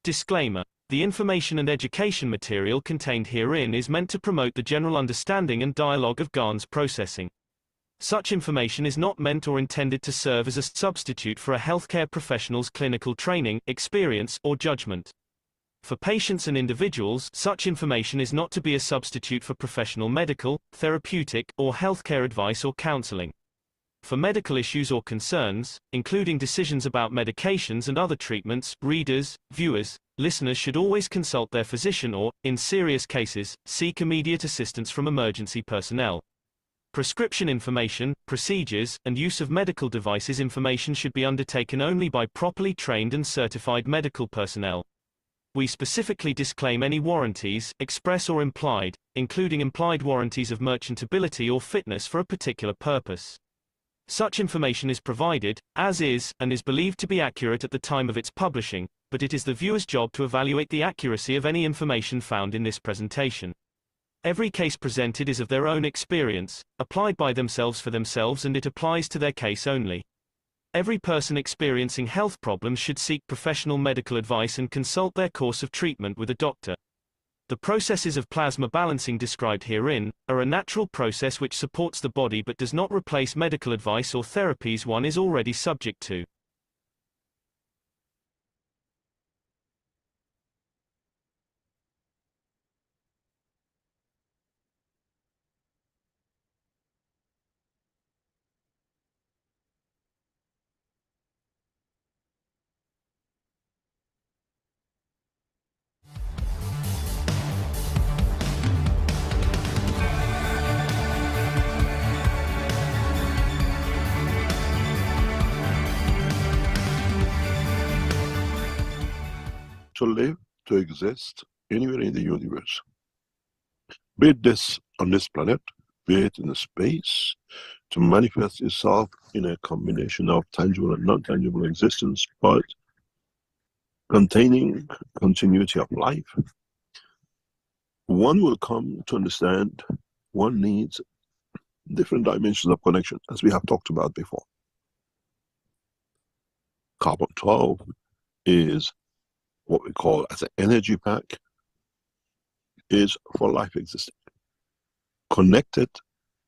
Disclaimer. The information and education material contained herein is meant to promote the general understanding and dialogue of GANS processing. Such information is not meant or intended to serve as a substitute for a healthcare professional's clinical training, experience, or judgment. For patients and individuals, such information is not to be a substitute for professional medical, therapeutic, or healthcare advice or counseling. For medical issues or concerns, including decisions about medications and other treatments, readers, viewers, listeners should always consult their physician or, in serious cases, seek immediate assistance from emergency personnel. Prescription information, procedures, and use of medical devices information should be undertaken only by properly trained and certified medical personnel. We specifically disclaim any warranties, express or implied, including implied warranties of merchantability or fitness for a particular purpose. Such information is provided, as is, and is believed to be accurate at the time of its publishing, but it is the viewer's job to evaluate the accuracy of any information found in this presentation. Every case presented is of their own experience, applied by themselves for themselves, and it applies to their case only. Every person experiencing health problems should seek professional medical advice and consult their course of treatment with a doctor. The processes of plasma balancing described herein are a natural process which supports the body but does not replace medical advice or therapies one is already subject to. To live, to exist anywhere in the universe. Be it this on this planet, be it in space, to manifest itself in a combination of tangible and non-tangible existence, but containing continuity of life. One will come to understand one needs different dimensions of connection, as we have talked about before. Carbon-12 is what we call as an energy pack, is for life existing, connected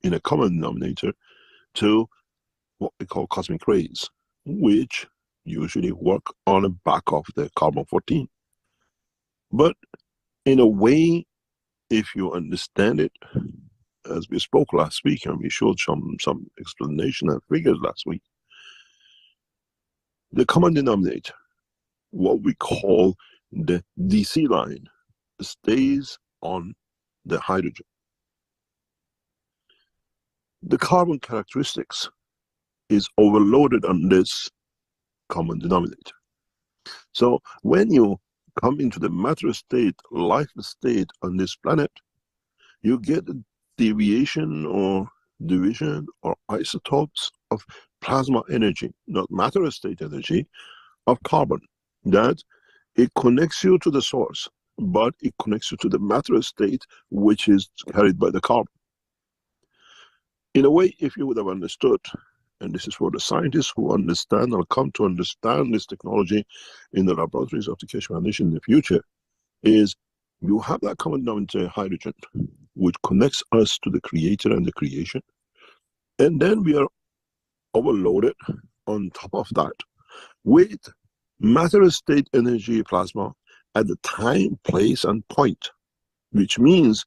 in a common denominator to what we call cosmic rays, which usually work on the back of the carbon-14. But in a way, if you understand it, as we spoke last week, and we showed some explanation and figures last week, the common denominator, what we call the DC line, stays on the hydrogen. The carbon characteristics is overloaded on this common denominator. So when you come into the matter state, life state on this planet, you get a deviation or division or isotopes of plasma energy, not matter state energy, of carbon. That it connects you to the source, but it connects you to the matter state which is carried by the carbon. In a way, if you would have understood, and this is for the scientists who understand or come to understand this technology in the laboratories of the Keshe Foundation in the future, is you have that common denominator hydrogen, which connects us to the creator and the creation. And then we are overloaded on top of that with matter state energy plasma at the time, place, and point, which means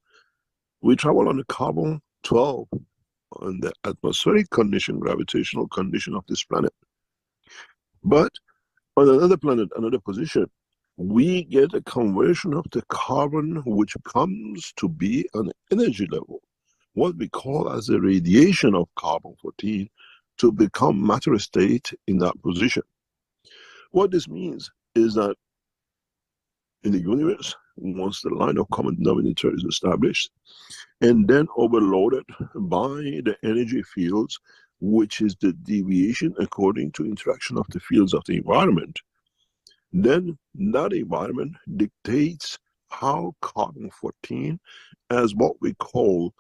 we travel on the carbon-12 on the atmospheric condition, gravitational condition of this planet. But on another planet, another position, we get a conversion of the carbon which comes to be an energy level, what we call as a radiation of carbon-14, to become matter state in that position. What this means is that in the universe, once the line of common denominator is established and then overloaded by the energy fields, which is the deviation according to interaction of the fields of the environment, then that environment dictates how carbon-14, as what we call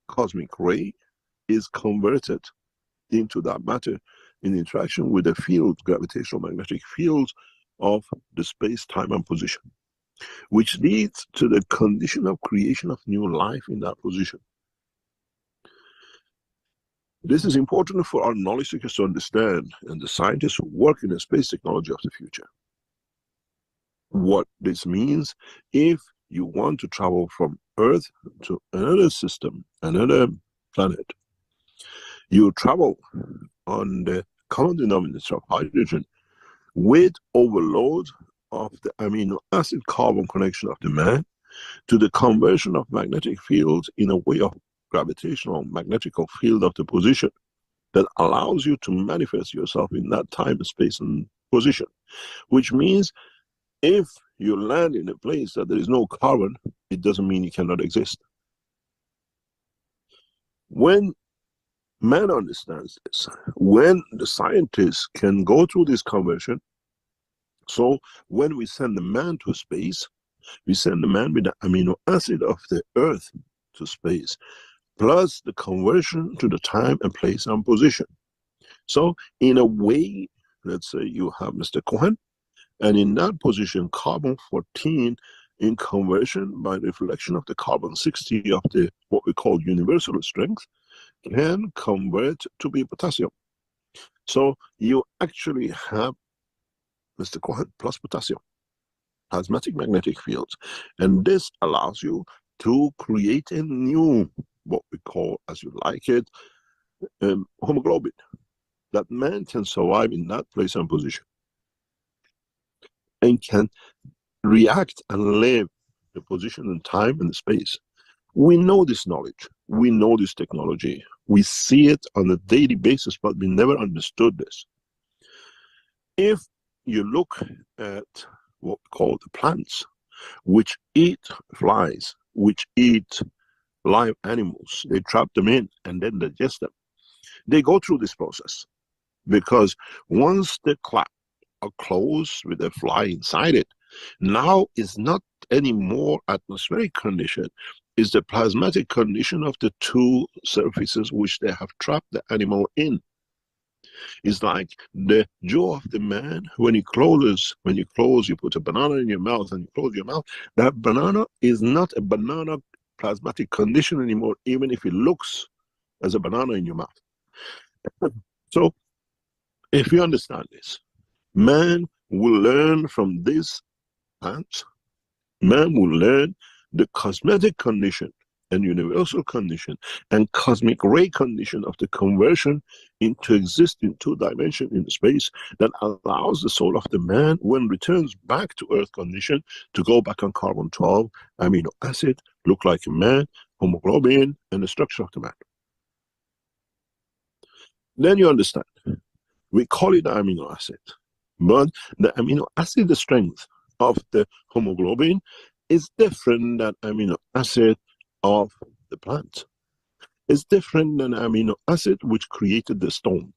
cosmic ray, is converted into that matter in interaction with the field, gravitational magnetic fields of the space, time, and position, which leads to the condition of creation of new life in that position. This is important for our knowledge seekers to understand, and the scientists who work in the space technology of the future. What this means, if you want to travel from Earth to another system, another planet, you travel on the common denominator of hydrogen with overload of the amino acid carbon connection of the man to the conversion of magnetic fields in a way of gravitational magnetical field of the position that allows you to manifest yourself in that time, space, and position. Which means if you land in a place that there is no carbon, it doesn't mean you cannot exist. When man understands this, when the scientists can go through this conversion, so when we send the man to space, we send the man with the amino acid of the Earth to space, plus the conversion to the time and place and position. So in a way, let's say you have Mr. Cohen, and in that position, carbon-14 in conversion by reflection of the carbon-60 of the what we call universal strength can convert to be potassium. So you actually have Mr. Cohen plus potassium, plasmatic magnetic fields, and this allows you to create a new, what we call, as you like it, hemoglobin, that man can survive in that place and position and can react and live the position and time and space. We know this knowledge, we know this technology, we see it on a daily basis, but we never understood this. If you look at what we call the plants, which eat flies, which eat live animals, they trap them in and then digest them. They go through this process because once the clap are closed with a fly inside it, now is not any more atmospheric condition, is the plasmatic condition of the two surfaces which they have trapped the animal in. It's like the jaw of the man, when he closes, you put a banana in your mouth and you close your mouth, that banana is not a banana plasmatic condition anymore, even if it looks as a banana in your mouth. So, if you understand this, man will learn from this plant, man will learn the cosmetic condition and universal condition and cosmic ray condition of the conversion into existing two dimension in space that allows the soul of the man, when returns back to earth condition, to go back on carbon-12, amino acid, look like a man, hemoglobin, and the structure of the man. Then you understand, we call it amino acid, but the amino acid, the strength of the hemoglobin is different than amino acid of the plant. It's different than amino acid which created the stone.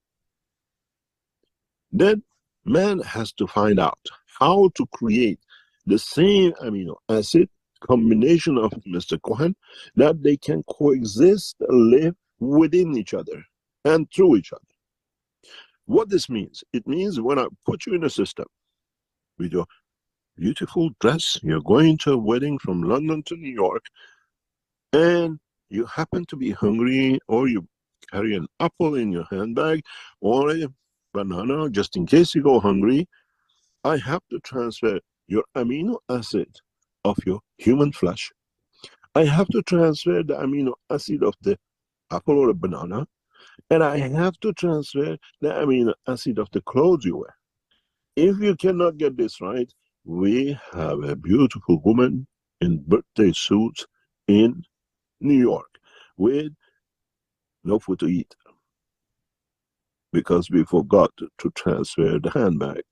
Then man has to find out how to create the same amino acid combination of Mr. Cohen, that they can coexist and live within each other and through each other. What this means, it means when I put you in a system with your beautiful dress, you're going to a wedding from London to New York, and you happen to be hungry, or you carry an apple in your handbag or a banana just in case you go hungry, I have to transfer your amino acid of your human flesh. I have to transfer the amino acid of the apple or a banana, and I have to transfer the amino acid of the clothes you wear. If you cannot get this right, we have a beautiful woman in birthday suits in New York with no food to eat because we forgot to transfer the handbag.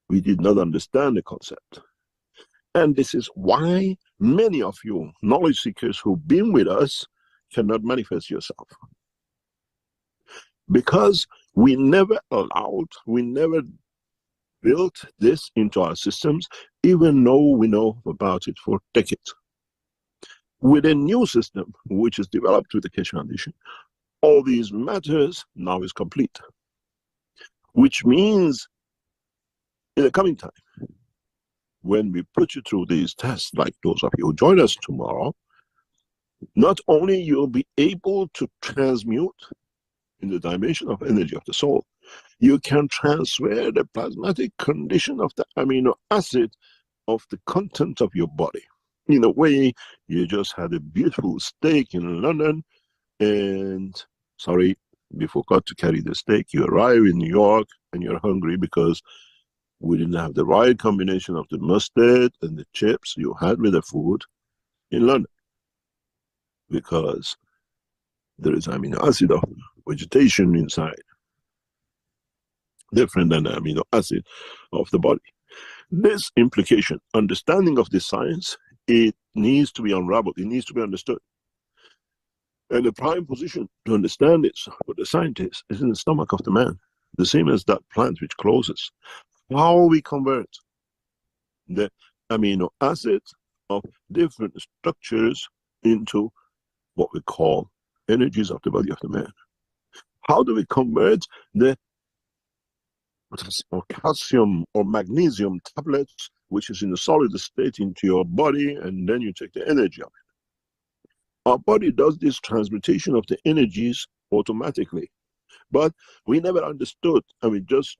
We did not understand the concept. And this is why many of you knowledge seekers who've been with us cannot manifest yourself. Because we never allowed, we never built this into our systems, even though we know about it for decades. With a new system, which is developed with the Keshe Foundation, all these matters now is complete. Which means In the coming time, when we put you through these tests, like those of you who join us tomorrow, not only you'll be able to transmute in the dimension of energy of the soul, you can transfer the plasmatic condition of the amino acid of the content of your body. In a way, you just had a beautiful steak in London, and sorry, you forgot to carry the steak. You arrive in New York and you're hungry because we didn't have the right combination of the mustard and the chips you had with the food in London, because there is amino acid of vegetation inside, different than the amino acid of the body. This implication, understanding of this science, it needs to be unraveled, it needs to be understood. And the prime position to understand this for the scientist is in the stomach of the man, the same as that plant which closes. How we convert the amino acids of different structures into what we call energies of the body of the man. How do we convert the or calcium or magnesium tablets, which is in a solid state, into your body, and then you take the energy of it? Our body does this transmutation of the energies automatically, but we never understood, and we just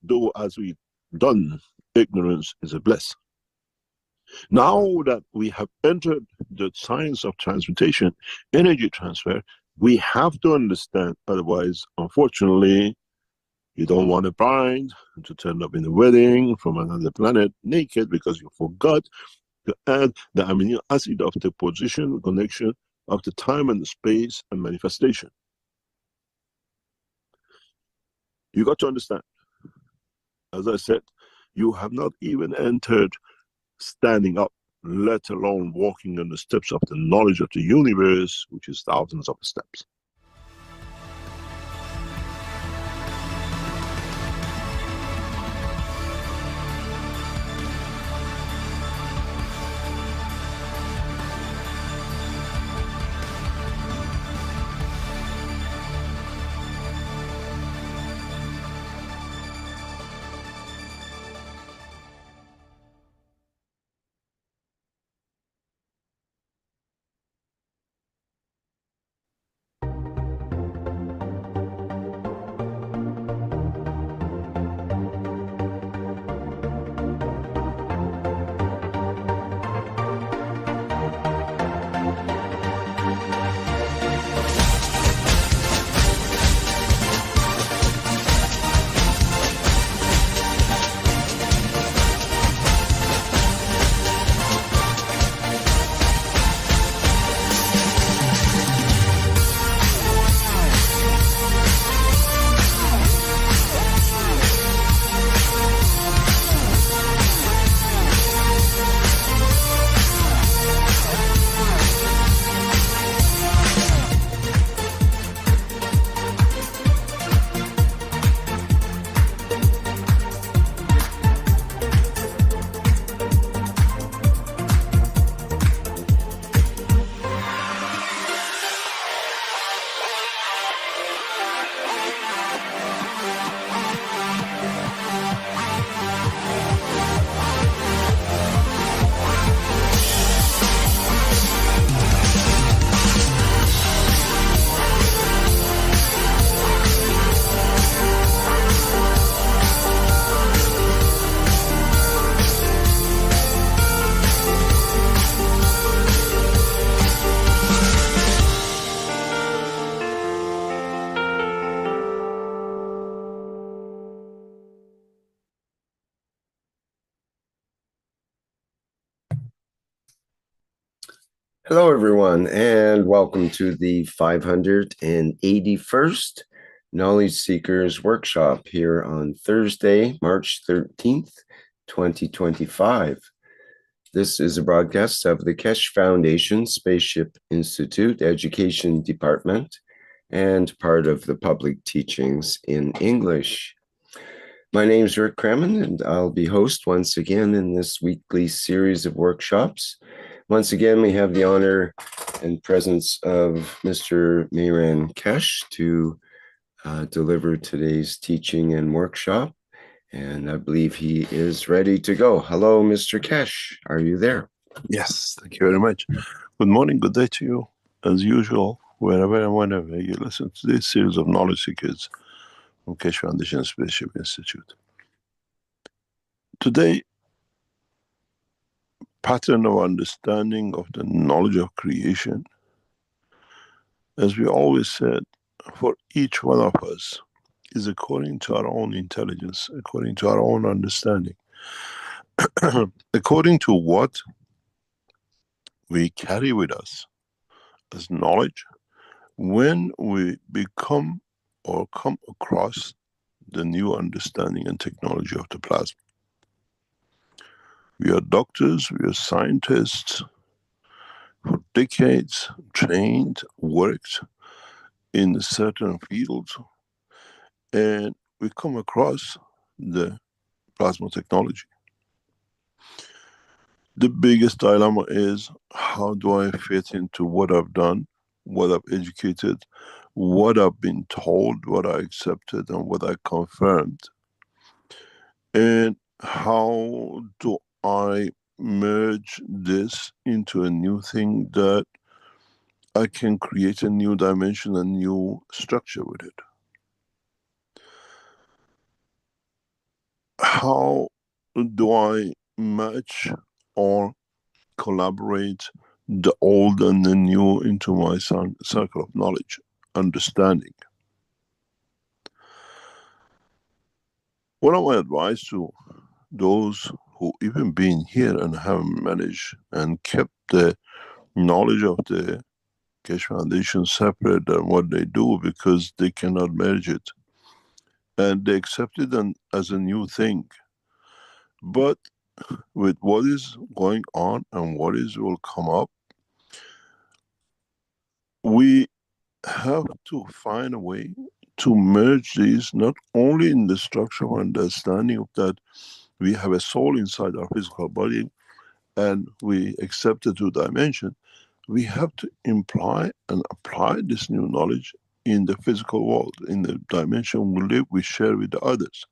do as we done. Ignorance is a bliss. Now that we have entered the science of transmutation, energy transfer, we have to understand, otherwise, unfortunately, you don't want a bride to turn up in a wedding from another planet naked because you forgot to add the amino acid of the position, connection of the time and the space and manifestation. You got to understand, as I said, you have not even entered standing up, let alone walking on the steps of the knowledge of the universe, which is thousands of steps. Hello, everyone, and welcome to the 581st Knowledge Seekers Workshop here on Thursday, March 13th, 2025. This is a broadcast of the Keshe Foundation Spaceship Institute Education Department and part of the public teachings in English. My name is Rick Kremen, and I'll be host once again in this weekly series of workshops. Once again, we have the honor and presence of Mr. Mehran Keshe to deliver today's teaching and workshop. And I believe he is ready to go. Hello, Mr. Keshe. Are you there? Yes, thank you very much. Good morning, good day to you. As usual, wherever and whenever you listen to this series of knowledge seekers from Keshe Foundation Spaceship Institute. Today, pattern of understanding of the knowledge of creation. As we always said, for each one of us is according to our own intelligence, according to our own understanding, according to what we carry with us as knowledge when we become or come across the new understanding and technology of the plasma. We are doctors, we are scientists, for decades trained, worked in certain fields, and we come across the plasma technology. The biggest dilemma is, how do I fit into what I've done, what I've educated, what I've been told, what I accepted, and what I confirmed? And how do I merge this into a new thing that I can create a new dimension, a new structure with it? How do I match or collaborate the old and the new into my circle of knowledge, understanding? What are my advice to those who even been here and have managed and kept the knowledge of the Keshe Foundation separate than what they do because they cannot merge it, and they accept it as a new thing? But with what is going on and what is will come up, we have to find a way to merge these, not only in the structure of understanding of that we have a soul inside our physical body and we accept the two dimension, we have to imply and apply this new knowledge in the physical world, in the dimension we live, we share with the others.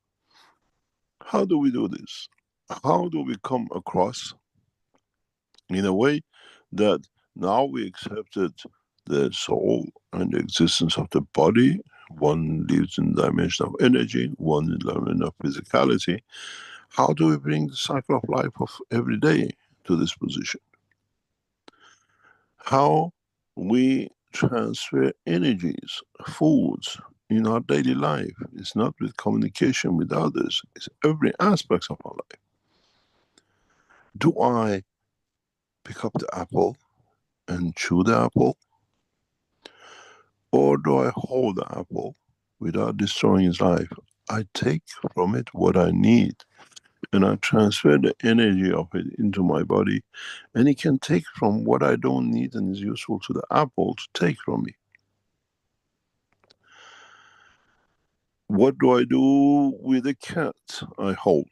How do we do this? How do we come across in a way that now we accepted the soul and the existence of the body? One lives in the dimension of energy, one in the dimension of physicality. How do we bring the cycle of life of every day to this position? How we transfer energies, foods in our daily life. It's not with communication with others, it's every aspect of our life. Do I pick up the apple and chew the apple? Or do I hold the apple without destroying its life? I take from it what I need and I transfer the energy of it into my body, and it can take from what I don't need and is useful to the apple to take from me. What do I do with the cat I hold?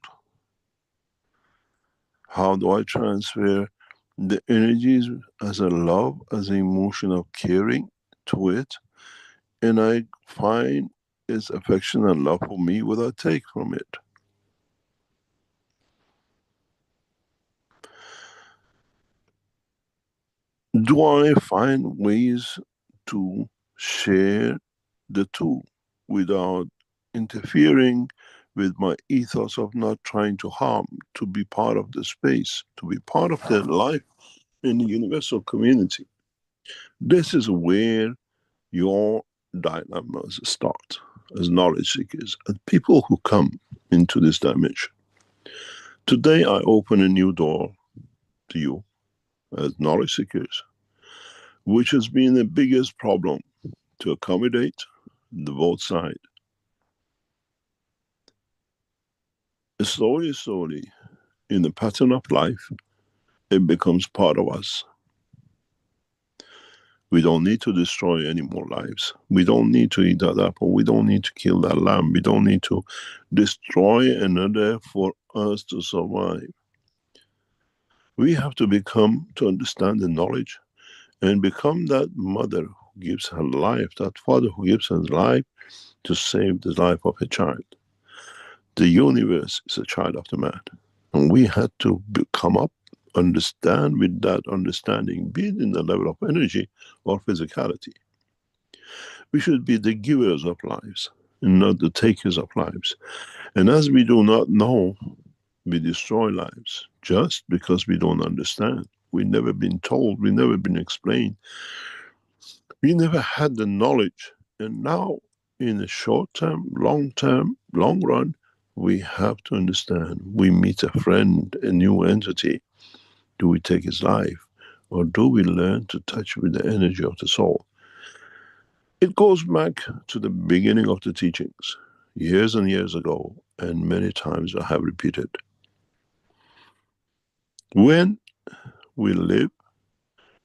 How do I transfer the energies as a love, as an emotion of caring to it, and I find its affection and love for me, what I take from it? Do I find ways to share the two without interfering with my ethos of not trying to harm, to be part of the space, to be part of the life in the universal community? This is where your dilemmas start as knowledge seekers and people who come into this dimension. Today I open a new door to you as knowledge seekers, which has been the biggest problem to accommodate the both sides. Slowly, in the pattern of life, it becomes part of us. We don't need to destroy any more lives. We don't need to eat that apple. We don't need to kill that lamb. We don't need to destroy another for us to survive. We have to to understand the knowledge and become that mother who gives her life, that father who gives her life to save the life of a child. The universe is a child of the man. And we had to come up, understand with that understanding, be it in the level of energy or physicality. We should be the givers of lives and not the takers of lives. And as we do not know, we destroy lives just because we don't understand. We've never been told, we've never been explained. We never had the knowledge. And now, in the short term, long run, we have to understand. We meet a friend, a new entity. Do we take his life? Or do we learn to touch with the energy of the soul? It goes back to the beginning of the teachings, years and years ago, and many times I have repeated. When we live,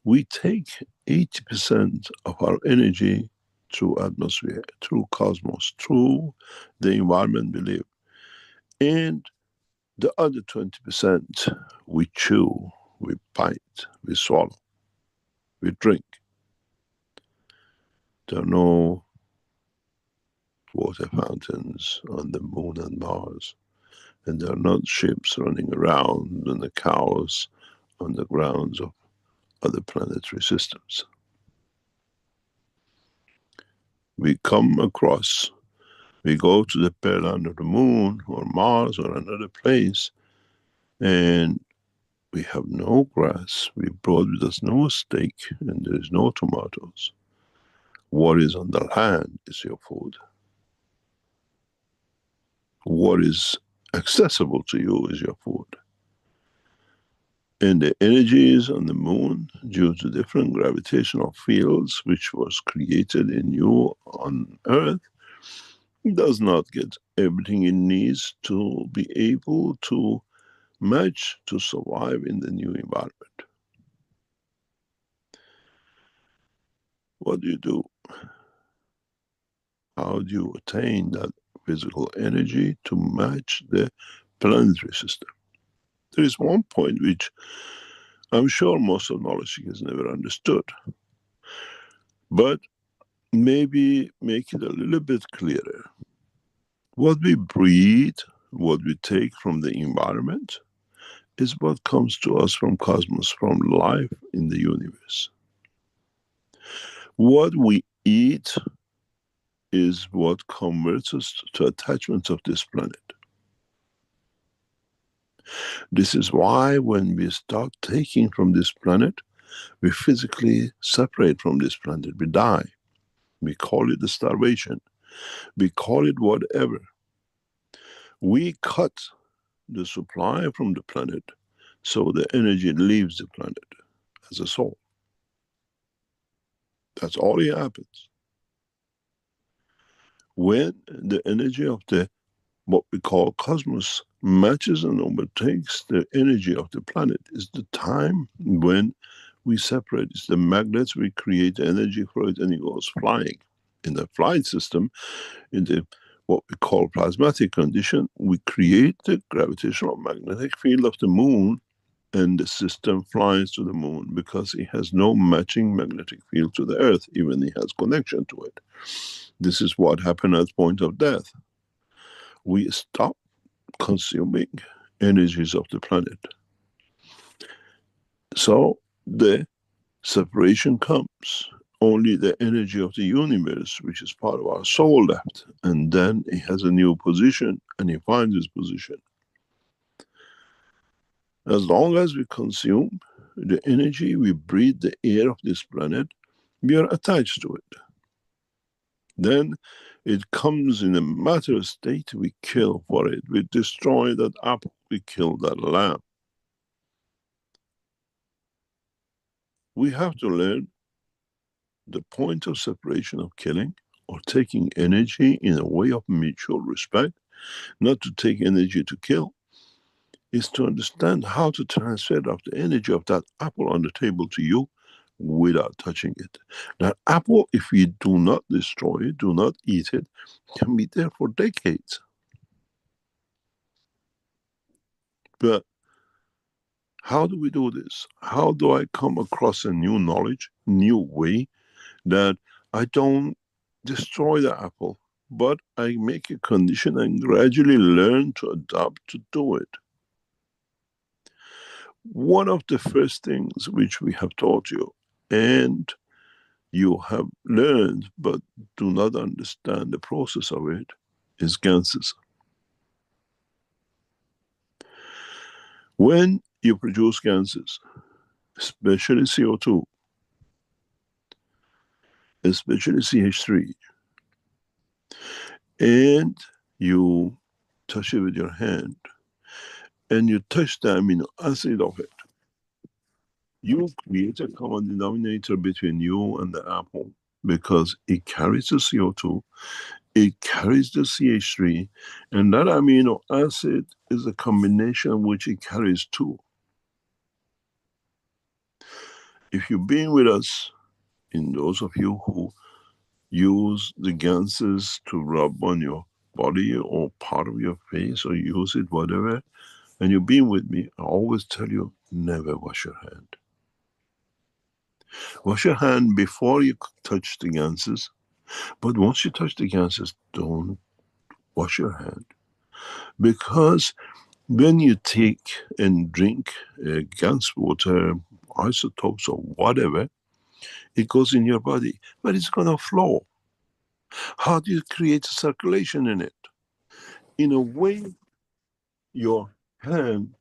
we take 80% of our energy through atmosphere, through cosmos, through the environment we live. And the other 20% we chew, we bite, we swallow, we drink. There are no water fountains on the moon and Mars. And there are not ships running around and the cows on the grounds of other planetary systems. We come across, we go to the bare land of the moon or Mars or another place, and we have no grass, we brought with us no steak, and there is no tomatoes. What is on the land is your food. What is accessible to you is your food. And the energies on the moon, due to different gravitational fields which was created in you on Earth, does not get everything it needs to be able to match to survive in the new environment. What do you do? How do you attain that physical energy to match the planetary system? There is one point which I'm sure most of knowledge has never understood, but maybe make it a little bit clearer. What we breathe, what we take from the environment, is what comes to us from cosmos, from life in the universe. What we eat is what converts us to attachments of this planet. This is why when we start taking from this planet, we physically separate from this planet, we die. We call it the starvation. We call it whatever. We cut the supply from the planet so the energy leaves the planet as a soul. That's all it happens. When the energy of the what we call cosmos matches and overtakes the energy of the planet is the time when we separate. It's the magnets, we create energy for it and it goes flying. In the flight system, in the what we call plasmatic condition, we create the gravitational magnetic field of the moon and the system flies to the moon because it has no matching magnetic field to the earth, even it has connection to it. This is what happened at the point of death. We stop consuming energies of the planet. So the separation comes. Only the energy of the universe, which is part of our soul, left. And then it has a new position and it finds its position. As long as we consume the energy, we breathe the air of this planet, we are attached to it. Then it comes in a matter state, we kill for it. We destroy that apple, we kill that lamb. We have to learn the point of separation of killing or taking energy in a way of mutual respect, not to take energy to kill, is to understand how to transfer the energy of that apple on the table to you without touching it. That apple, if we do not destroy it, do not eat it, can be there for decades. But how do we do this? How do I come across a new knowledge, new way, that I don't destroy the apple, but I make a condition and gradually learn to adapt to do it. One of the first things which we have taught you, and you have learned but do not understand the process of it, is GANSes. When you produce GANSes, especially CO2, especially CH3, and you touch it with your hand, and you touch the amino acid of it, you create a common denominator between you and the apple, because it carries the CO2, it carries the CH3, and that amino acid is a combination which it carries too. If you've been with us, in those of you who use the GANSes to rub on your body or part of your face, or use it, whatever, and you've been with me, I always tell you, never wash your hand. Wash your hand before you touch the GANSes, but once you touch the GANSes, don't wash your hand. Because when you take and drink GANS water, isotopes or whatever, it goes in your body, but it's going to flow. How do you create a circulation in it? In a way, your hand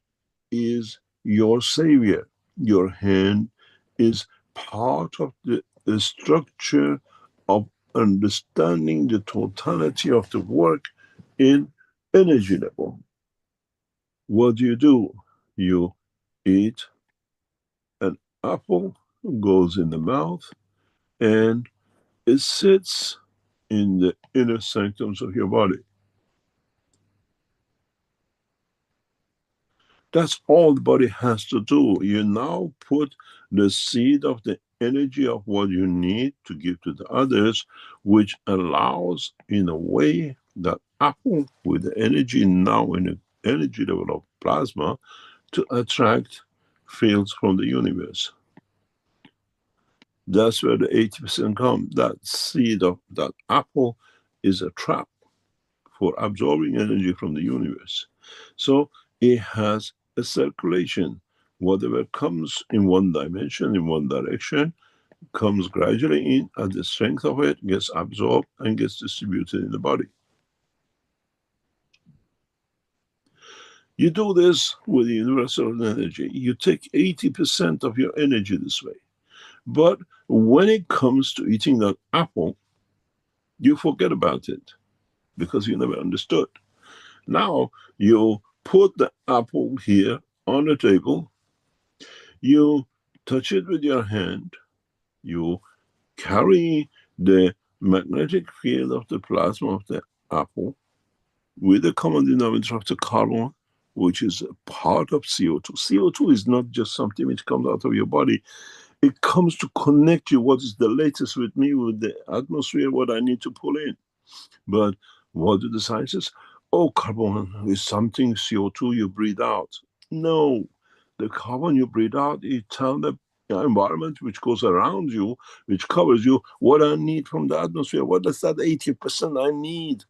is your savior. Your hand is part of the structure of understanding the totality of the work in energy level. What do? You eat an apple, goes in the mouth, and it sits in the inner sanctums of your body. That's all the body has to do. You now put the seed of the energy of what you need to give to the others, which allows, in a way, that apple with the energy now in the energy level of plasma to attract fields from the universe. That's where the 80% come. That seed of that apple is a trap for absorbing energy from the universe. So it has a circulation. Whatever comes in one dimension, in one direction, comes gradually in, and the strength of it gets absorbed and gets distributed in the body. You do this with the universal energy. You take 80% of your energy this way. But when it comes to eating that apple, you forget about it because you never understood. Now you put the apple here on the table, you touch it with your hand, you carry the magnetic field of the plasma of the apple with the common denominator of the carbon, which is a part of CO2. CO2 is not just something which comes out of your body. It comes to connect you. What is the latest with me, with the atmosphere, what I need to pull in. But what do the scientists? Oh, carbon is something, CO2 you breathe out. No, the carbon you breathe out, you tell the environment which goes around you, which covers you, what I need from the atmosphere. What is that 80% I need?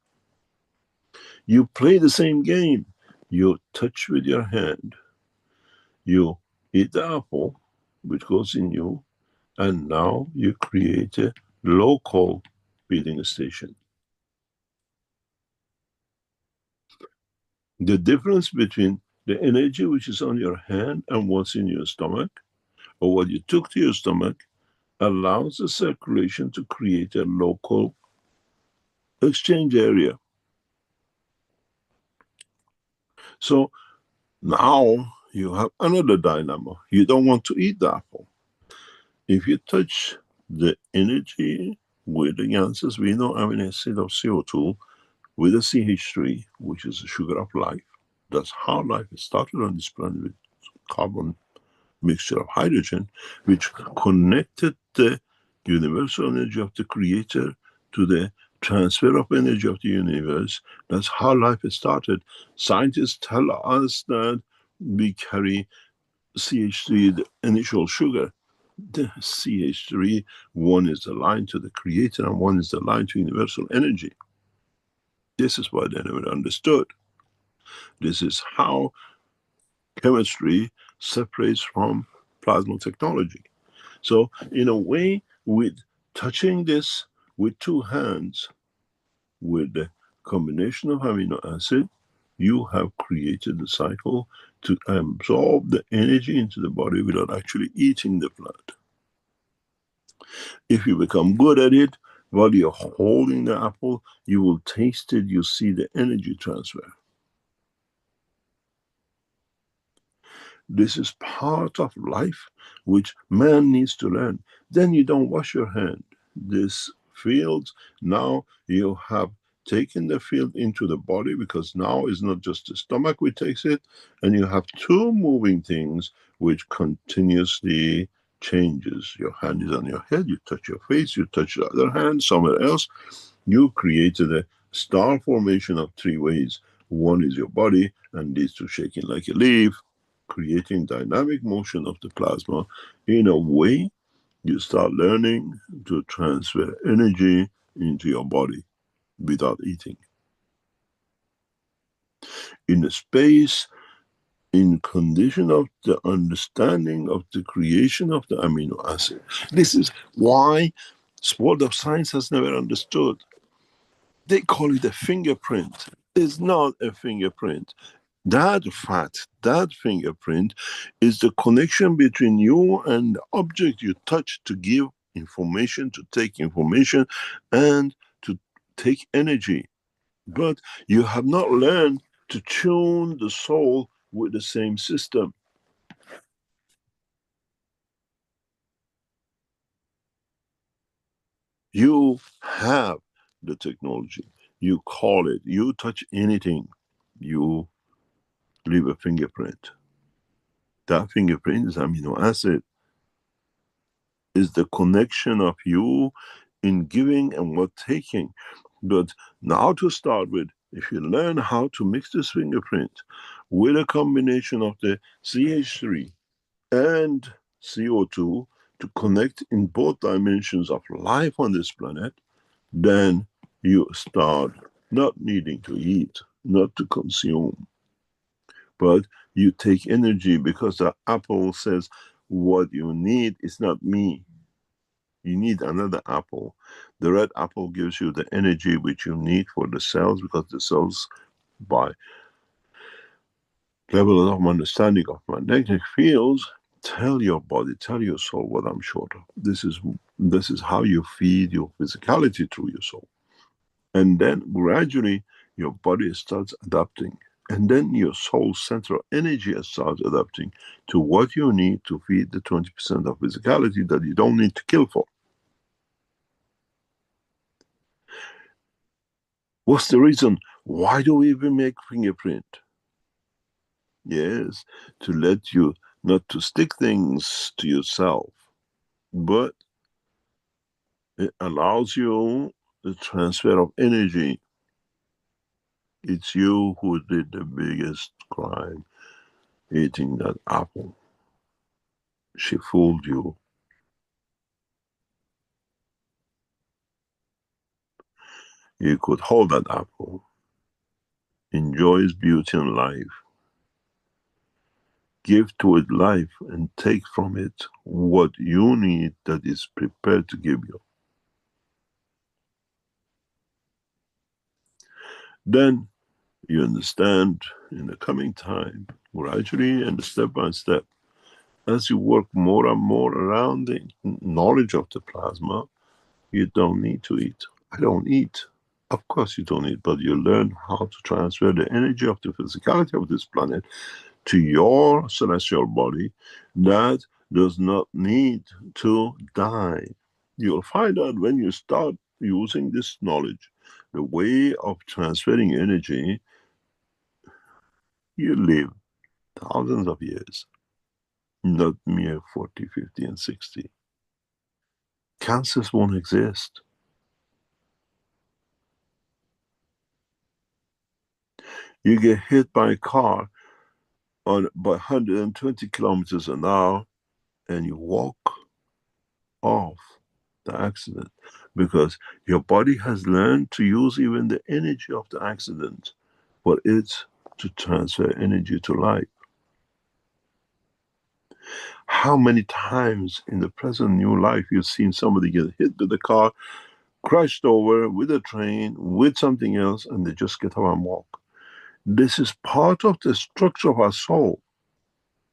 You play the same game. You touch with your hand. You eat the apple, which goes in you, and now you create a local feeding station. The difference between the energy which is on your hand and what's in your stomach, or what you took to your stomach, allows the circulation to create a local exchange area. So now you have another dilemma. You don't want to eat the apple. If you touch the energy with the GANSes, we know amino acid of CO2 with a CH3, which is the sugar of life. That's how life started on this planet, with carbon mixture of hydrogen, which connected the universal energy of the creator to the transfer of energy of the universe. That's how life started. Scientists tell us that we carry CH3, the initial sugar. The CH3, one is the line to the creator and one is the line to universal energy. This is what they never understood. This is how chemistry separates from plasma technology. So in a way, with touching this with two hands, with the combination of amino acid, you have created the cycle to absorb the energy into the body without actually eating the plant. If you become good at it, while you're holding the apple, you will taste it, you see the energy transfer. This is part of life which man needs to learn. Then you don't wash your hand. This field, now you have taken the field into the body, because now it's not just the stomach which takes it, and you have two moving things which continuously changes. Your hand is on your head, you touch your face, you touch the other hand somewhere else. You created a star formation of three ways. One is your body, and these two shaking like a leaf, creating dynamic motion of the plasma. In a way, you start learning to transfer energy into your body without eating. In a space, in condition of the understanding of the creation of the amino acid. This is why world of science has never understood. They call it a fingerprint. It's not a fingerprint. That fact, that fingerprint, is the connection between you and the object you touch to give information, to take information, and to take energy. But you have not learned to tune the soul with the same system. You have the technology. You call it, you touch anything, you leave a fingerprint. That fingerprint is amino acid, is the connection of you in giving and what taking. But now to start with, if you learn how to mix this fingerprint with a combination of the CH3 and CO2 to connect in both dimensions of life on this planet, then you start not needing to eat, not to consume, but you take energy, because the apple says what you need is not me. You need another apple. The red apple gives you the energy which you need for the cells, because the cells, by level of understanding of magnetic fields, tell your body, tell your soul what I'm short of. This is how you feed your physicality through your soul. And then gradually your body starts adapting. And then your soul central energy starts adapting to what you need to feed the 20% of physicality that you don't need to kill for. What's the reason? Why do we even make fingerprint? Yes, to let you not to stick things to yourself, but it allows you the transfer of energy. It's you who did the biggest crime, eating that apple. She fooled you. You could hold that apple, enjoy its beauty and life, give to it life, and take from it what you need that is prepared to give you. Then you understand in the coming time, gradually and step by step, as you work more and more around the knowledge of the plasma, you don't need to eat. I don't eat. Of course you don't eat, but you learn how to transfer the energy of the physicality of this planet to your celestial body that does not need to die. You'll find out when you start using this knowledge, the way of transferring energy, you live thousands of years, not mere 40, 50, and 60. Cancers won't exist. You get hit by a car by 120 kilometers an hour and you walk off the accident. because your body has learned to use even the energy of the accident for it to transfer energy to life. How many times in the present new life you've seen somebody get hit with a car, crashed over with a train, with something else, and they just get up and walk? This is part of the structure of our soul,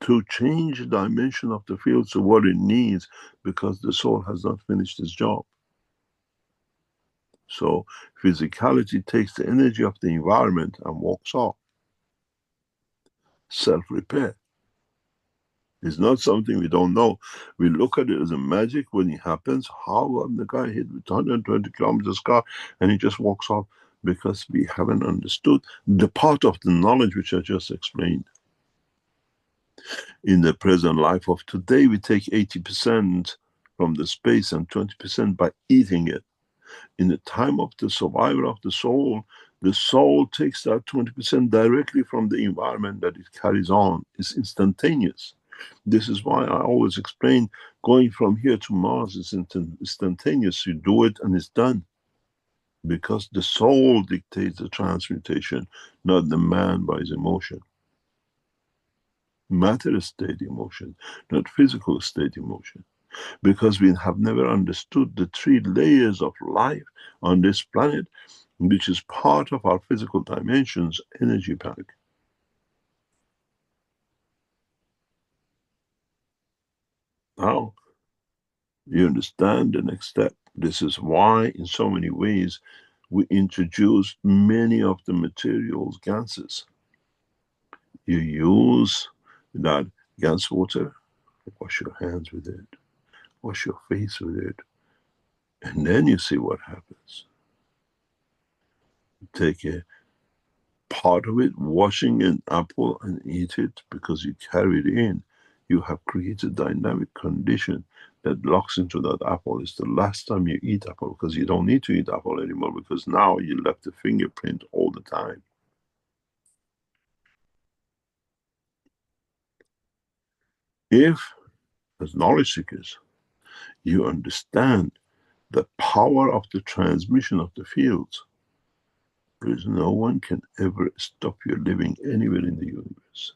to change the dimension of the field to what it needs, because the soul has not finished its job. So physicality takes the energy of the environment and walks off. Self-repair is not something we don't know. We look at it as a magic when it happens. How the guy hit with 120 kilometers car and he just walks off? Because we haven't understood the part of the knowledge which I just explained. In the present life of today, we take 80% from the space and 20% by eating it. In the time of the survival of the soul takes that 20% directly from the environment that it carries on. It's instantaneous. This is why I always explain, going from here to Mars is instantaneous. You do it and it's done. Because the soul dictates the transmutation, not the man by his emotion. Matter state emotion, not physical state emotion. Because we have never understood the 3 layers of life on this planet, which is part of our physical dimensions energy pack. Now, you understand the next step. This is why, in so many ways, we introduce many of the materials, GANSes. You use that GANS water, wash your hands with it, wash your face with it, and then you see what happens. Take a part of it, washing an apple and eat it because you carry it in. You have created dynamic condition that locks into that apple. It's the last time you eat apple, because you don't need to eat apple anymore, because now you left the fingerprint all the time. If, as knowledge seekers, you understand the power of the transmission of the fields, there is no one can ever stop you living anywhere in the universe.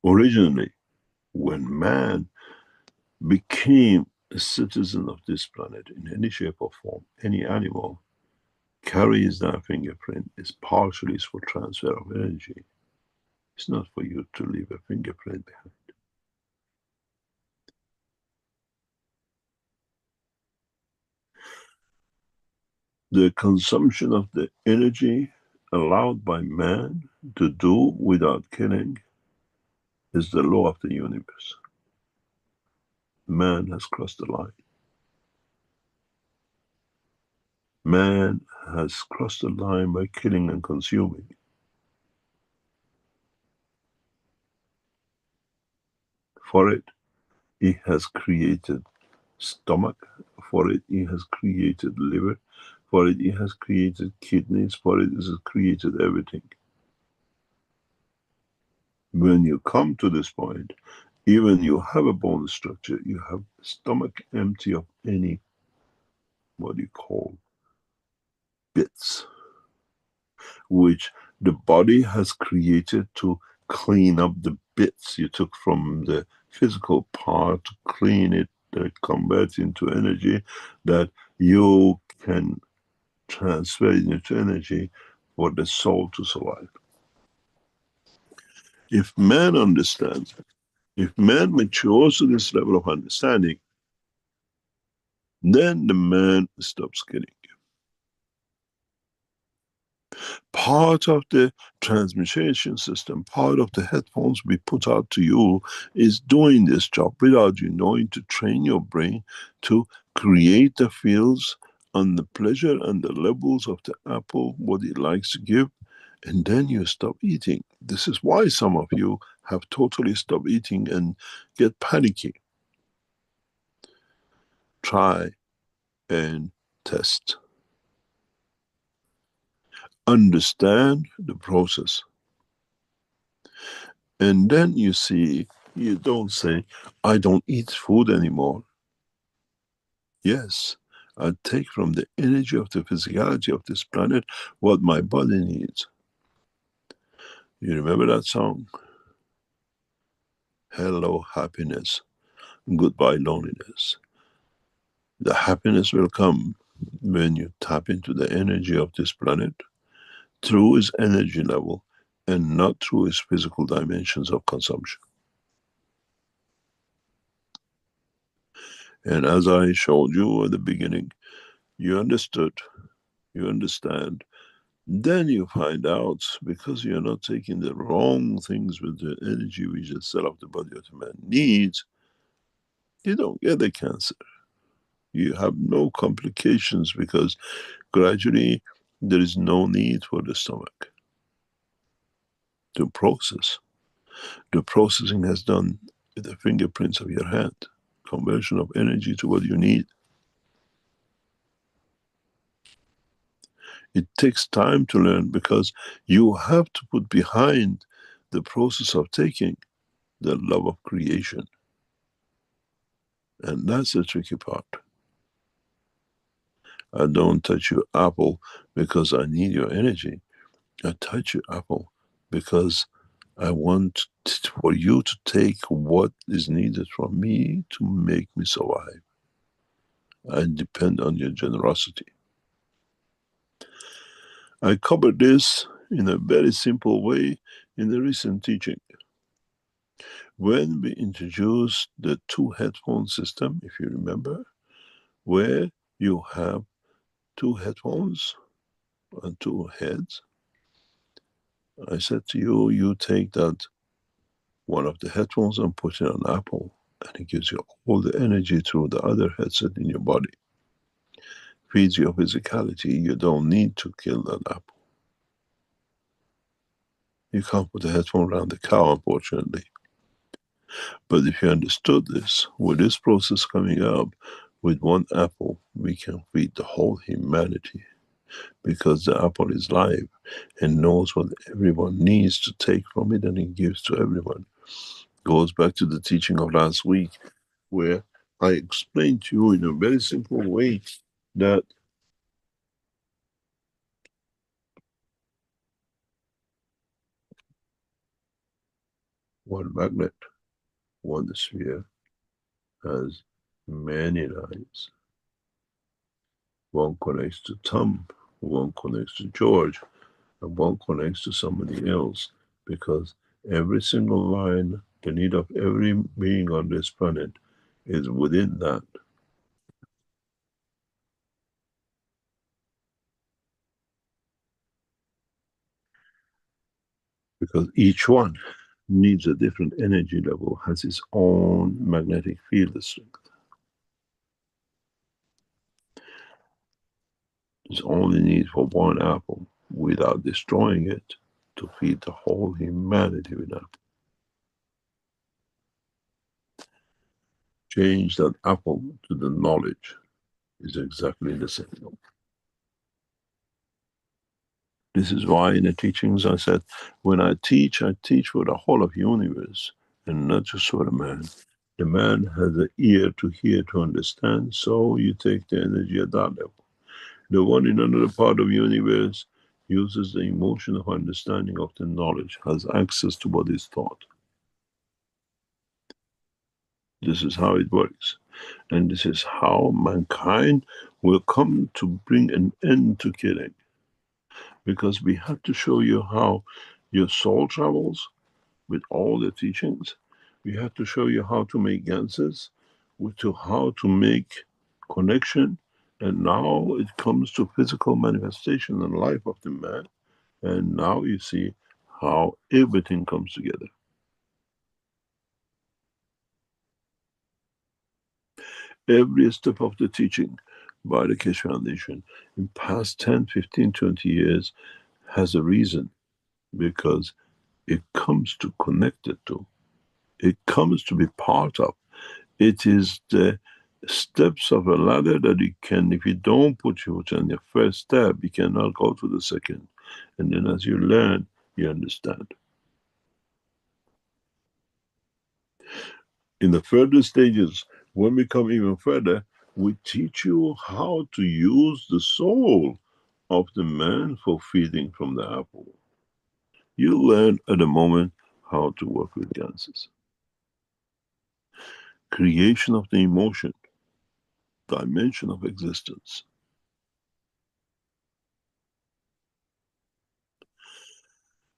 Originally, when man became a citizen of this planet in any shape or form, any animal carries that fingerprint, is partially for transfer of energy. It's not for you to leave a fingerprint behind. The consumption of the energy allowed by man to do without killing is the law of the universe. Man has crossed the line. Man has crossed the line by killing and consuming. For it, he has created stomach. For it, he has created liver. For it, he has created kidneys. For it, he has created everything. When you come to this point, even you have a bone structure, you have stomach empty of any, what you call, bits, which the body has created to clean up the bits you took from the physical part, to clean it, convert into energy that you can transfer into energy for the soul to survive. If man understands, if man matures to this level of understanding, then the man stops killing. Part of the transmutation system, part of the headphones we put out to you is doing this job without you knowing, to train your brain to create the fields on the pleasure and the levels of the apple, what it likes to give, and then you stop eating. This is why some of you have totally stopped eating and get panicky. Try and test. Understand the process. And then you see You don't say, I don't eat food anymore. Yes, I take from the energy of the physicality of this planet what my body needs. You remember that song? Hello, happiness. Goodbye, loneliness. The happiness will come when you tap into the energy of this planet through its energy level and not through its physical dimensions of consumption. And as I showed you at the beginning, you understood, you understand. Then you find out, because you're not taking the wrong things with the energy which the cell of the body of the man needs, you don't get the cancer. You have no complications because gradually there is no need for the stomach to process. The processing has done with the fingerprints of your hand, conversion of energy to what you need. It takes time to learn because you have to put behind the process of taking the love of creation. And that's the tricky part. I don't touch your apple because I need your energy. I touch your apple because I want for you to take what is needed from me to make me survive. I depend on your generosity. I covered this in a very simple way in the recent teaching. When we introduced the two headphone system, if you remember, where you have two headphones and two heads, I said to you, you take that one of the headphones and put it on Apple, and it gives you all the energy through the other headset in your body. Feeds your physicality. You don't need to kill that apple. You can't put a headphone around the cow, unfortunately. But if you understood this, with this process coming up, with one apple, we can feed the whole humanity, because the apple is live and knows what everyone needs to take from it, and it gives to everyone. Goes back to the teaching of last week, where I explained to you in a very simple way that one magnet, one sphere, has many lines. One connects to Tom, one connects to George, and one connects to somebody else, because every single line, the need of every being on this planet is within that. Because each one needs a different energy level, has its own magnetic field strength. It's only need for one apple without destroying it to feed the whole humanity with apple. Change that apple to the knowledge is exactly the same. This is why in the teachings I said, when I teach for the whole of universe and not just for the man. The man has an ear to hear, to understand, so you take the energy at that level. The one in another part of universe uses the emotion of understanding of the knowledge, has access to what is taught. This is how it works. And this is how mankind will come to bring an end to killing. Because we have to show you how your soul travels with all the teachings. We have to show you how to make GANSes, to how to make connection. And now it comes to physical manifestation and life of the man. And now you see how everything comes together. Every step of the teaching by the Keshe Foundation in past 10, 15, 20 years has a reason, because it comes to connect it to. It comes to be part of. It is the steps of a ladder that you can, if you don't put your foot on the first step, you cannot go to the second. And then as you learn, you understand. In the further stages, when we come even further, we teach you how to use the soul of the man for feeding from the apple. You learn at the moment how to work with GANSes. Creation of the emotion, dimension of existence.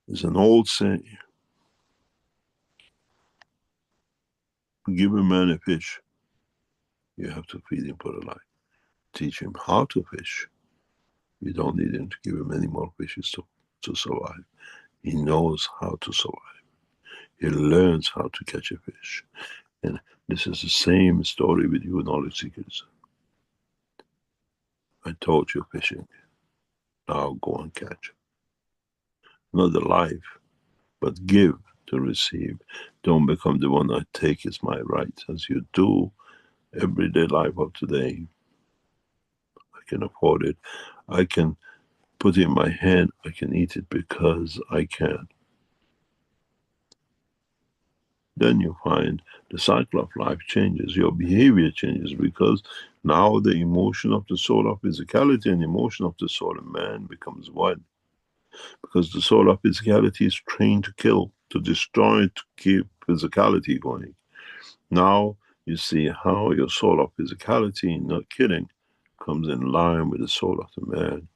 There's an old saying, give a man a fish, you have to feed him for a life. Teach him how to fish. You don't need him to give him any more fishes to survive. He knows how to survive. He learns how to catch a fish. And this is the same story with you knowledge seekers. I taught you fishing. Now go and catch. Not the life, but give to receive. Don't become the one I take is my right. As you do everyday life of today, I can afford it. I can put it in my hand. I can eat it because I can. Then you find the cycle of life changes. Your behavior changes because now the emotion of the soul of physicality and emotion of the soul of man becomes one. Because the soul of physicality is trained to kill, to destroy, to keep physicality going. Now you see how your soul of physicality, not killing, comes in line with the soul of the man.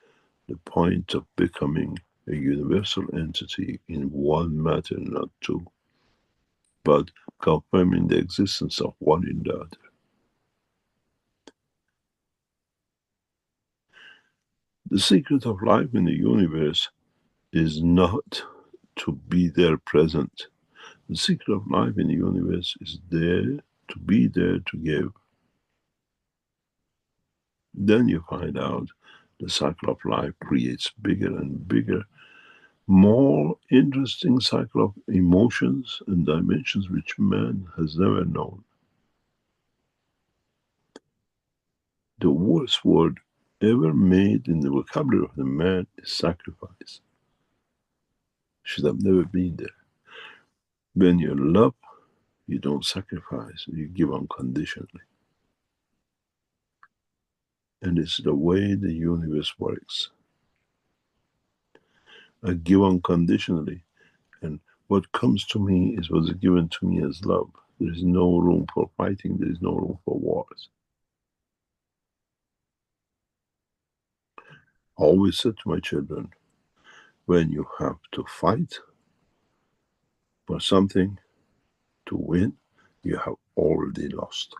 The point of becoming a universal entity in one matter, not two, but confirming the existence of one in the other. The secret of life in the universe is not to be there present. The secret of life in the universe is there, to be there to give. Then you find out the cycle of life creates bigger and bigger, more interesting cycle of emotions and dimensions which man has never known. The worst word ever made in the vocabulary of the man is sacrifice. Should have never been there. When you love, you don't sacrifice, you give unconditionally. And it's the way the universe works. I give unconditionally, and what comes to me is what's given to me as love. There is no room for fighting, there is no room for wars. I always said to my children, when you have to fight for something to win, you have already lost.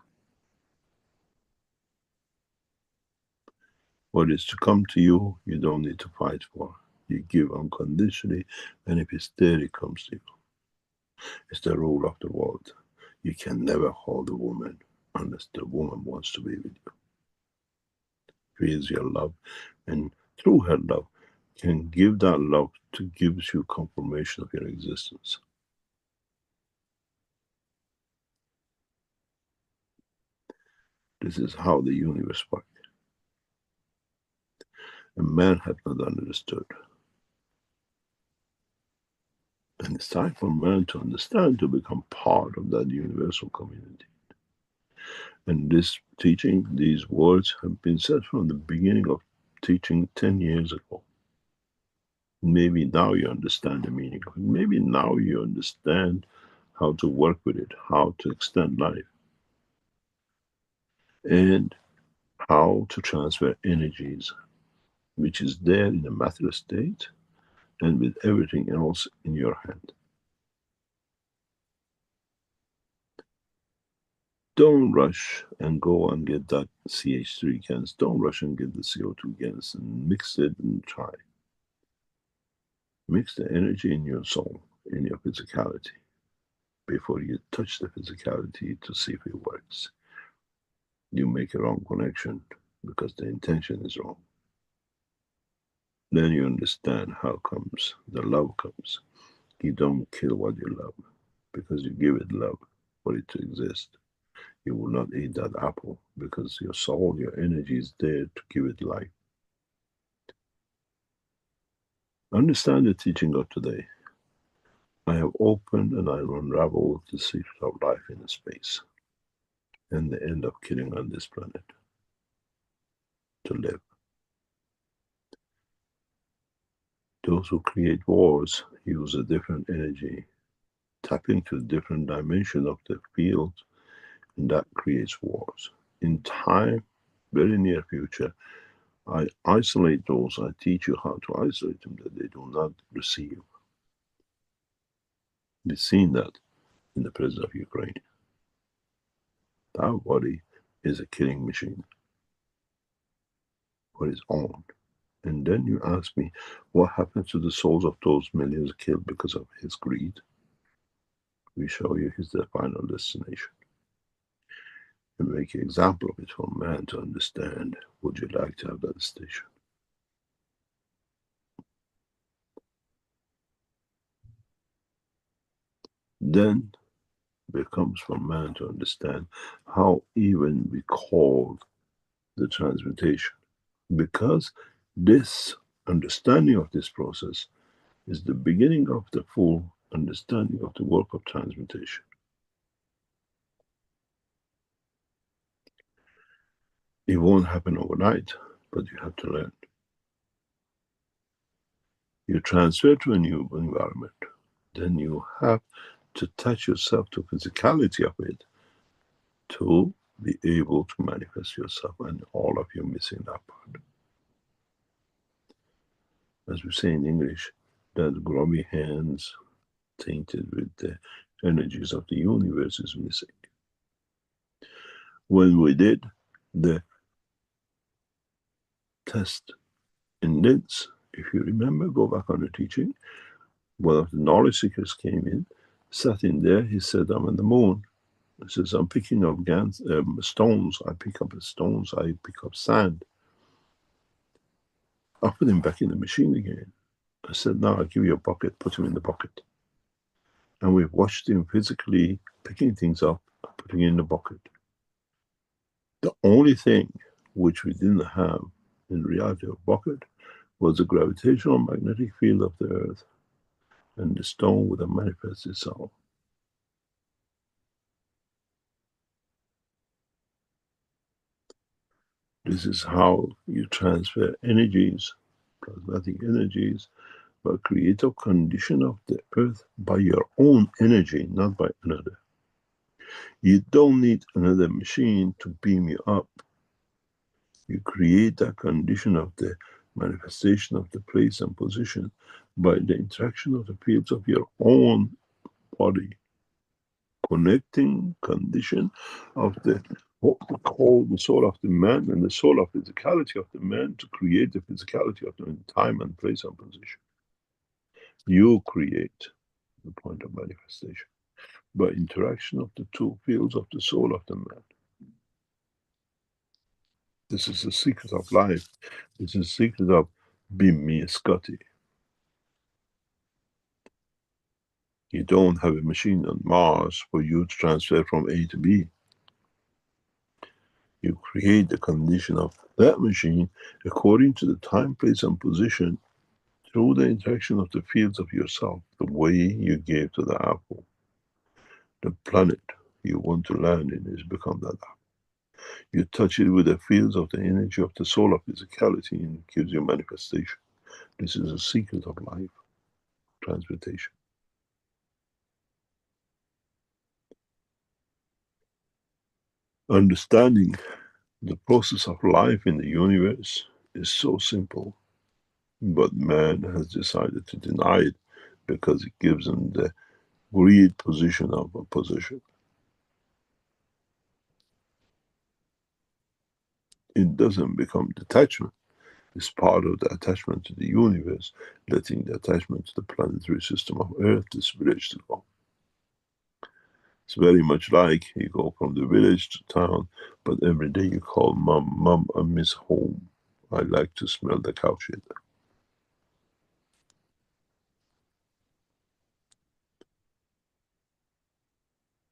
What is to come to you, you don't need to fight for. You give unconditionally, and if it's there, it comes to you. It's the rule of the world. You can never hold a woman unless the woman wants to be with you. Feels your love, and through her love, can give that love to gives you confirmation of your existence. This is how the universe works. And man had not understood. And it's time for man to understand, to become part of that universal community. And this teaching, these words have been said from the beginning of teaching 10 years ago. Maybe now you understand the meaning of it. Maybe now you understand how to work with it, how to extend life, and how to transfer energies, which is there in the matter state and with everything else in your hand. Don't rush and go and get that CH3 GANS. Don't rush and get the CO2 GANS and mix it and try. Mix the energy in your soul, in your physicality, before you touch the physicality to see if it works. You make a wrong connection because the intention is wrong. Then you understand how comes the love comes. You don't kill what you love because you give it love for it to exist. You will not eat that apple because your soul, your energy is there to give it life. Understand the teaching of today. I have opened and I have unraveled the secret of life in space and the end of killing on this planet to live. Those who create wars use a different energy, tapping to a different dimension of the field, and that creates wars. In time, very near future, I isolate those, I teach you how to isolate them, that they do not receive. We've seen that in the presence of Ukraine. That body is a killing machine for its own. And then you ask me, what happens to the souls of those millions killed because of his greed? We show you his final destination. And make an example of it for man to understand. Would you like to have that station? Then becomes for man to understand how even we call the transmutation. Because this understanding of this process is the beginning of the full understanding of the work of transmutation. It won't happen overnight, but you have to learn. You transfer to a new environment, then you have to touch yourself to physicality of it to be able to manifest yourself, and all of you missing that part. As we say in English, that grubby hands tainted with the energies of the universe is missing. When we did the test in Linz, if you remember, go back on the teaching, one of the knowledge seekers came in, sat in there, he said, I'm on the moon. He says, I'm picking up GANS, stones, I pick up stones, I pick up sand. I put him back in the machine again. I said, now I'll give you a bucket, put him in the bucket. And we've watched him physically picking things up, putting in the bucket. The only thing which we didn't have in reality of bucket was the gravitational magnetic field of the earth, and the stone would have manifested itself. This is how you transfer energies, plasmatic energies, but create a condition of the earth by your own energy, not by another. You don't need another machine to beam you up. You create that condition of the manifestation of the place and position by the interaction of the fields of your own body. Connecting condition of the, what we call the soul of the man and the soul of physicality of the man to create the physicality of the time and place and position. You create the point of manifestation by interaction of the two fields of the soul of the man. This is the secret of life. This is the secret of being me, Scotty. You don't have a machine on Mars for you to transfer from A to B. You create the condition of that machine according to the time, place and position through the interaction of the fields of yourself, the way you gave to the apple. The planet you want to land in is become that apple. You touch it with the fields of the energy of the soul of physicality and it gives you manifestation. This is the secret of life, transmutation. Understanding the process of life in the universe is so simple, but man has decided to deny it because it gives him the greed position of a position. It doesn't become detachment. It's part of the attachment to the universe, letting the attachment to the planetary system of Earth, this village to go. It's very much like you go from the village to town, but every day you call mom, mom, I miss home. I like to smell the cow shit.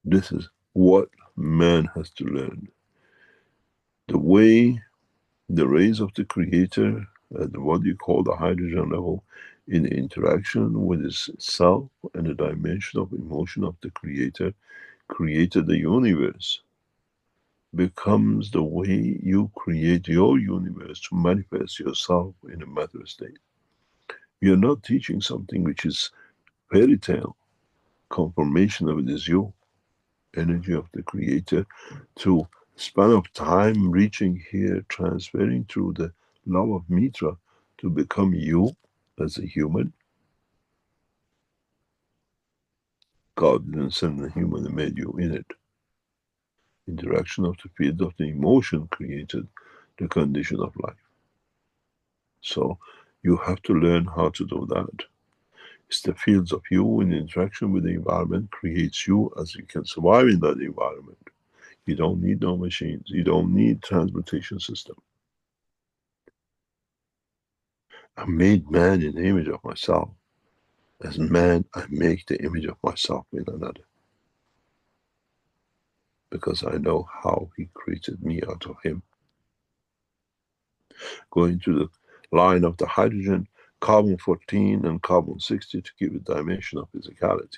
This is what man has to learn. The way the rays of the Creator at what you call the hydrogen level, in interaction with itself and the dimension of emotion of the creator, created the universe, becomes the way you create your universe to manifest yourself in a matter state. You're not teaching something which is fairy tale. Confirmation of it is you, energy of the creator, through span of time reaching here, transferring through the law of Mitra to become you as a human. God didn't send the human, He made you in it. Interaction of the field of the emotion created the condition of life. So you have to learn how to do that. It's the fields of you in interaction with the environment creates you as you can survive in that environment. You don't need no machines. You don't need transmutation system. I made man in the image of myself. As man, I make the image of myself in another. Because I know how he created me out of him. Going to the line of the hydrogen, carbon 14 and carbon 60 to give a dimension of physicality.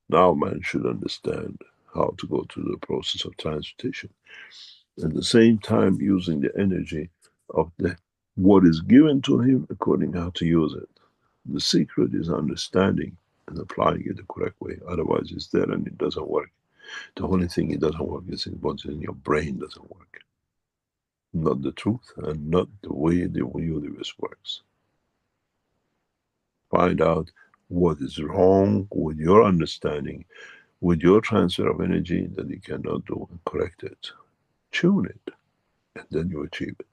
Now man should understand how to go through the process of transmutation. At the same time using the energy of the what is given to him according how to use it. The secret is understanding and applying it the correct way. Otherwise it's there and it doesn't work. The only thing it doesn't work is what's in your brain doesn't work. Not the truth and not the way the universe works. Find out what is wrong with your understanding, with your transfer of energy that you cannot do, and correct it. Tune it, and then you achieve it.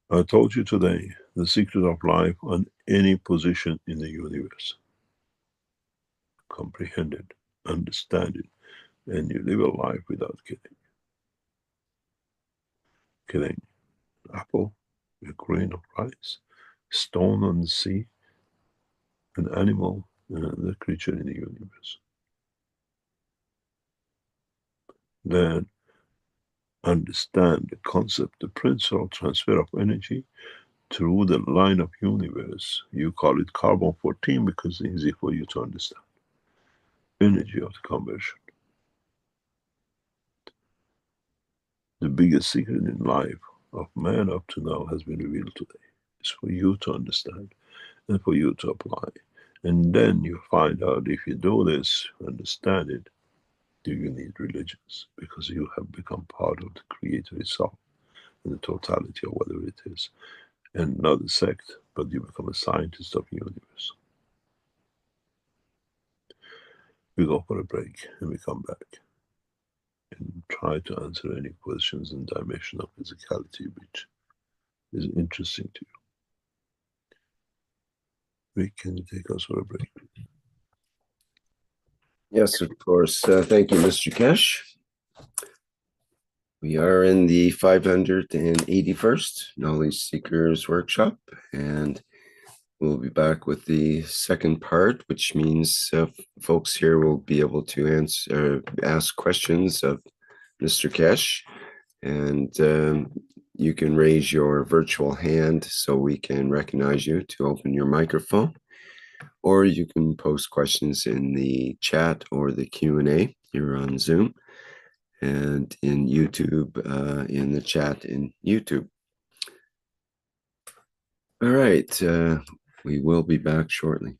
I told you today the secret of life on any position in the universe. Comprehend it, understand it, and you live a life without killing. Killing apple, a grain of rice, stone on the sea, an animal, and another creature in the universe. Then understand the concept, the principle of transfer of energy through the line of universe. You call it carbon 14 because it's easy for you to understand. Energy of the conversion. The biggest secret in life of man up to now has been revealed today. It's for you to understand and for you to apply. And then you find out if you do this, understand it, do you need religions? Because you have become part of the Creator itself and the totality of whatever it is. And not a sect, but you become a scientist of the universe. We go for a break and we come back and try to answer any questions in dimension of physicality which is interesting to you. Rick, can you take us for a break? Yes, of course. Thank you, Mr. Keshe. We are in the 581st Knowledge Seekers Workshop, and we'll be back with the second part, which means folks here will be able to ask questions of Mr. Keshe, and you can raise your virtual hand so we can recognize you to open your microphone, or you can post questions in the chat or the Q&A here on Zoom and in YouTube, in the chat in YouTube. All right, we will be back shortly.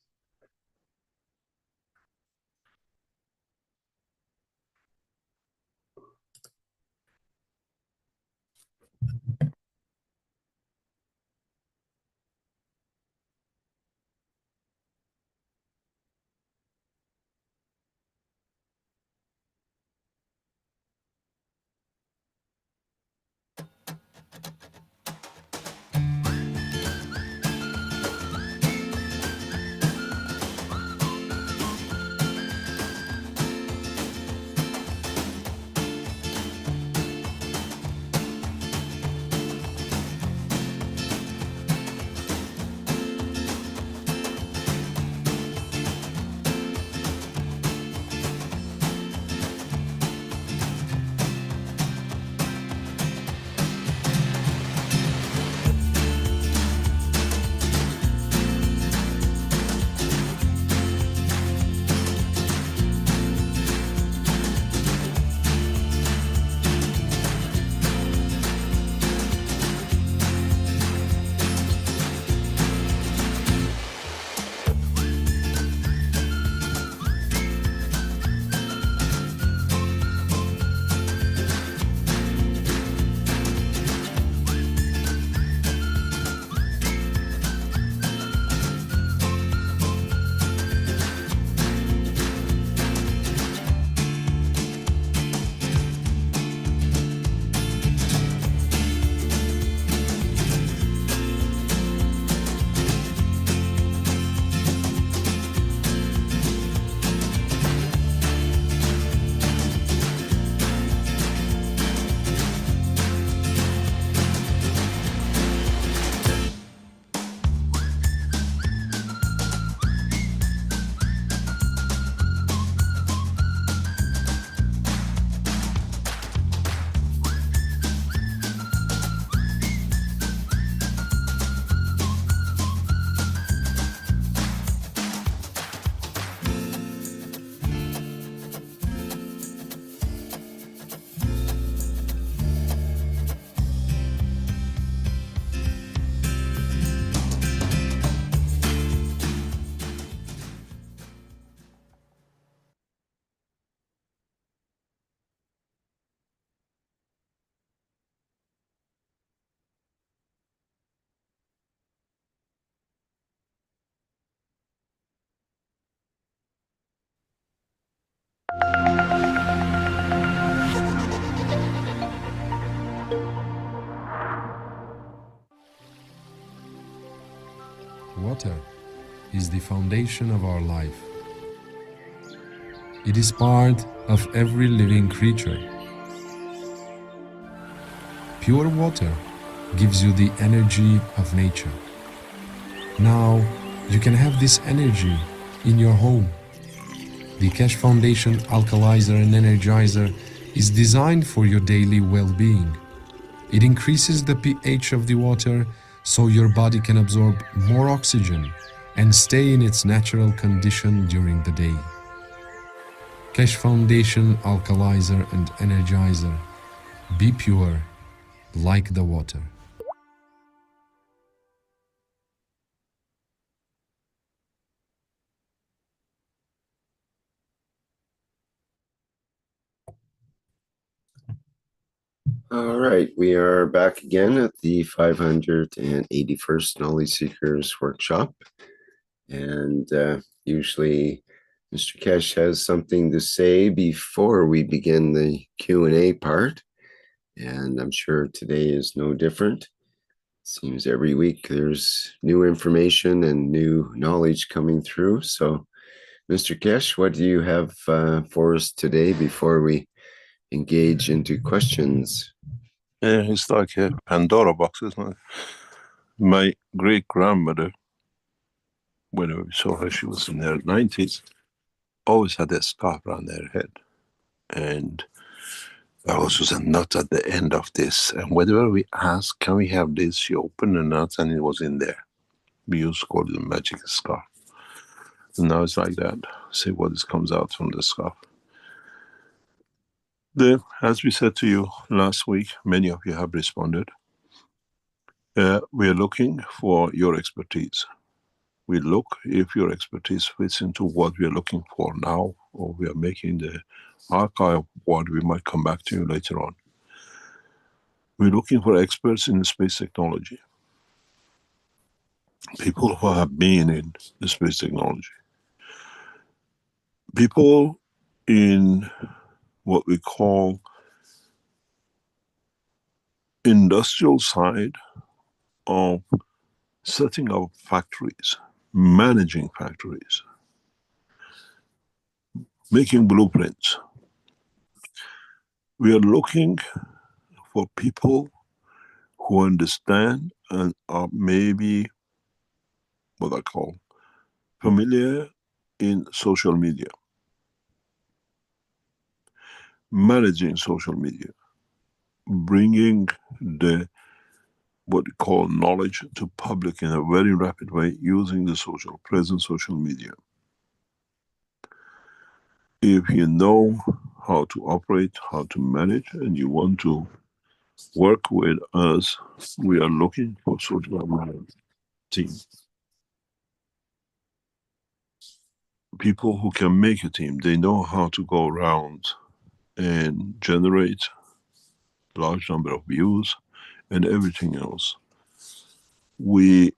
Water is the foundation of our life. It is part of every living creature. Pure water gives you the energy of nature. Now you can have this energy in your home. The Keshe Foundation Alkalizer and Energizer is designed for your daily well-being. It increases the pH of the water so your body can absorb more oxygen and stay in its natural condition during the day. Keshe Foundation Alkalizer and Energizer. Be pure like the water. All right, we are back again at the 581st Knowledge Seekers Workshop. And usually Mr. Keshe has something to say before we begin the Q&A part. And I'm sure today is no different. Seems every week there's new information and new knowledge coming through. So, Mr. Keshe, what do you have for us today before we engage into questions? It's like a Pandora box, isn't it? My great-grandmother, when we saw her, she was in her 90s, always had a scarf around her head. And there was a nut at the end of this. And whenever we asked, can we have this? She opened the nut and it was in there. We used to call it a magic scarf. And now it's like that. See what comes out from the scarf. As we said to you last week, many of you have responded. We are looking for your expertise. We look if your expertise fits into what we are looking for now, or we are making the archive what we might come back to you later on. We're looking for experts in space technology. People who have been in the space technology. People in what we call industrial side of setting up factories, managing factories, making blueprints. We are looking for people who understand and are maybe what I call familiar in social media, managing social media, bringing the what we call knowledge to public in a very rapid way using the present social media. If you know how to operate, how to manage, and you want to work with us, we are looking for social media team. People who can make a team. They know how to go around and generate large number of views and everything else. We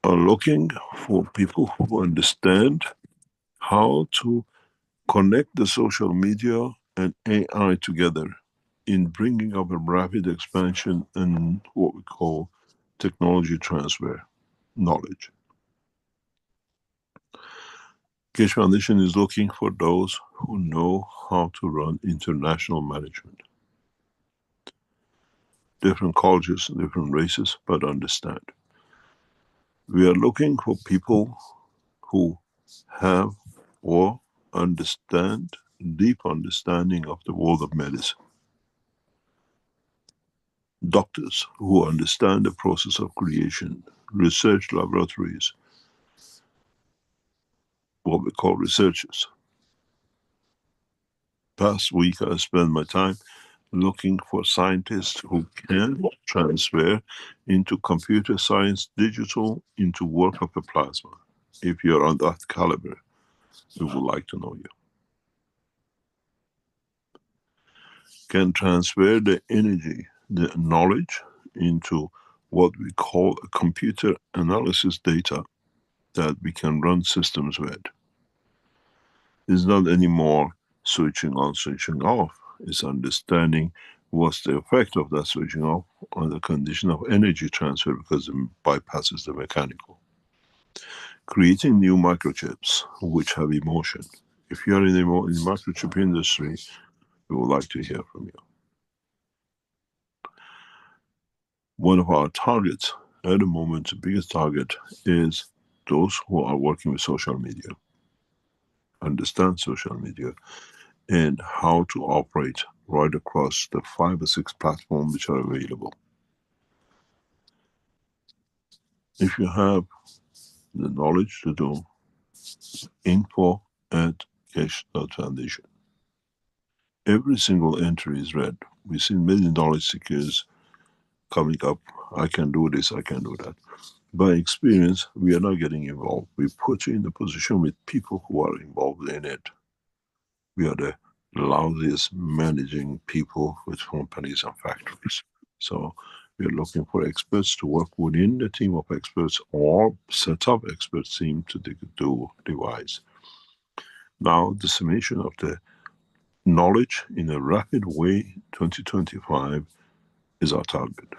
are looking for people who understand how to connect the social media and AI together in bringing up a rapid expansion and what we call technology transfer knowledge. Keshe Foundation is looking for those who know how to run international management. Different cultures, different races, but understand. We are looking for people who have or understand, deep understanding of the world of medicine. Doctors who understand the process of creation, research laboratories, what we call researchers. Past week I spent my time looking for scientists who can transfer into computer science, digital, into work of a plasma. If you're on that caliber, we would like to know you. Can transfer the energy, the knowledge into what we call a computer analysis data that we can run systems with. It's not anymore switching on, switching off. It's understanding what's the effect of that switching off on the condition of energy transfer because it bypasses the mechanical. creating new microchips which have emotion. If you are in the microchip industry, we would like to hear from you. One of our targets at the moment, the biggest target, is those who are working with social media, understand social media, and how to operate right across the 5 or 6 platforms which are available. If you have the knowledge to do, info@keshe.foundation. Every single entry is read. We've seen $1 million seekers coming up. I can do this, I can do that. By experience, we are not getting involved. We put you in the position with people who are involved in it. We are the loudest managing people with companies and factories. So we are looking for experts to work within the team of experts or set up expert team to do devise. Now, dissemination of the knowledge in a rapid way, 2025 is our target.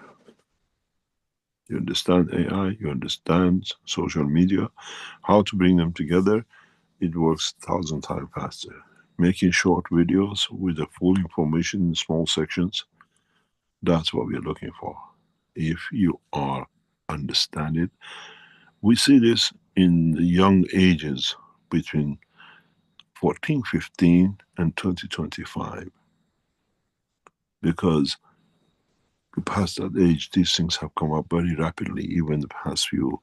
You understand AI, you understand social media, how to bring them together, it works 1,000 times faster. Making short videos with the full information in small sections, that's what we're looking for. If you are understand it, we see this in the young ages between 14, 15 and 2025. Because past that age, these things have come up very rapidly. Even the past few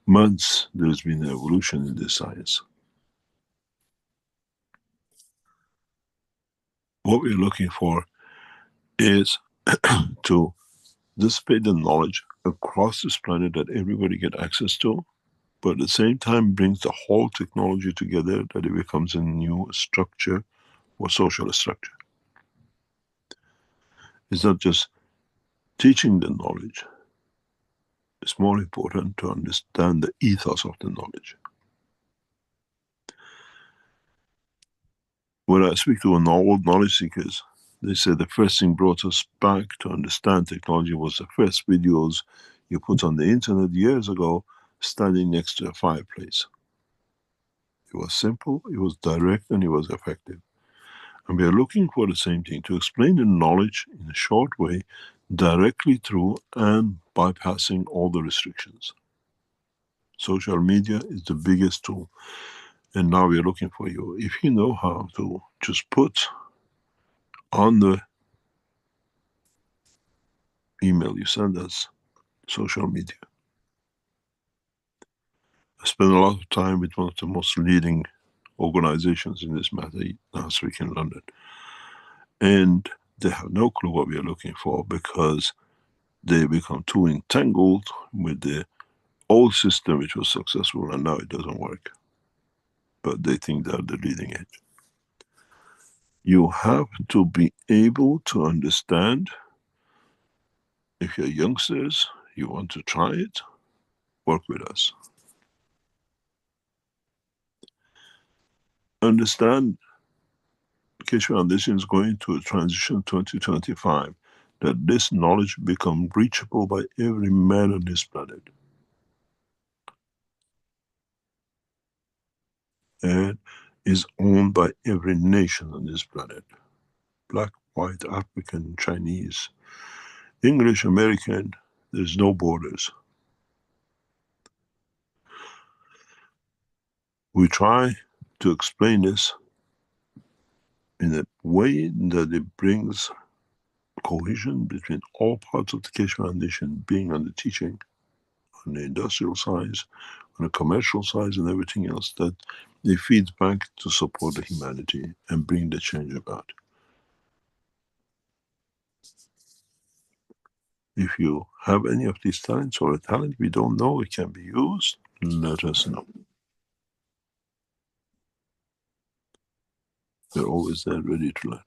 months, there's been an evolution in this science. What we're looking for is to dissipate the knowledge across this planet that everybody get access to, but at the same time brings the whole technology together, that it becomes a new structure or social structure. It's not just teaching the knowledge. It's more important to understand the ethos of the knowledge. When I speak to old knowledge seekers, they say the first thing brought us back to understand technology was the first videos you put on the internet years ago, standing next to a fireplace. It was simple, it was direct, and it was effective. And we are looking for the same thing, to explain the knowledge in a short way, directly through and bypassing all the restrictions. Social media is the biggest tool. And now we are looking for you. If you know how to just put on the email you send us social media. I spent a lot of time with one of the most leading organizations in this matter last week in London. And they have no clue what we are looking for, because they become too entangled with the old system which was successful, and now it doesn't work. But they think they're the leading edge. You have to be able to understand. If you're youngsters, you want to try it, work with us. Understand Keshe Foundation is going to a transition 2025, that this knowledge become reachable by every man on this planet. And is owned by every nation on this planet. Black, white, African, Chinese, English, American, there's no borders. We try to explain this in a way that it brings cohesion between all parts of the Keshe Foundation, being on the teaching, on the industrial side, on the commercial side, and everything else, that it feeds back to support the humanity and bring the change about. If you have any of these talents, or a talent we don't know it can be used, let us know. We're always there, ready to learn.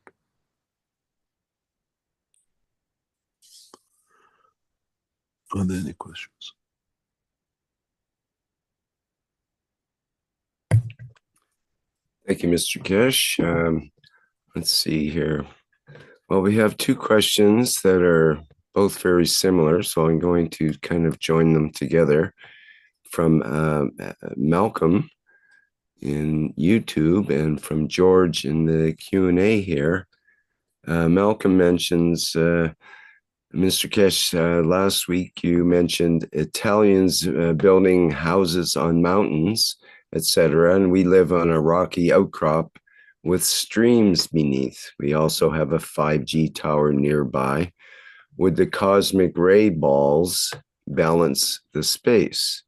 Are there any questions? Thank you, Mr. Keshe. Let's see here. Well, we have 2 questions that are both very similar, so I'm going to kind of join them together. from Malcolm in YouTube and from George in the Q&A here. Malcolm mentions, Mr. Keshe, last week you mentioned Italians building houses on mountains, etc., and we live on a rocky outcrop with streams beneath. We also have a 5G tower nearby. Would the cosmic ray balls balance the space?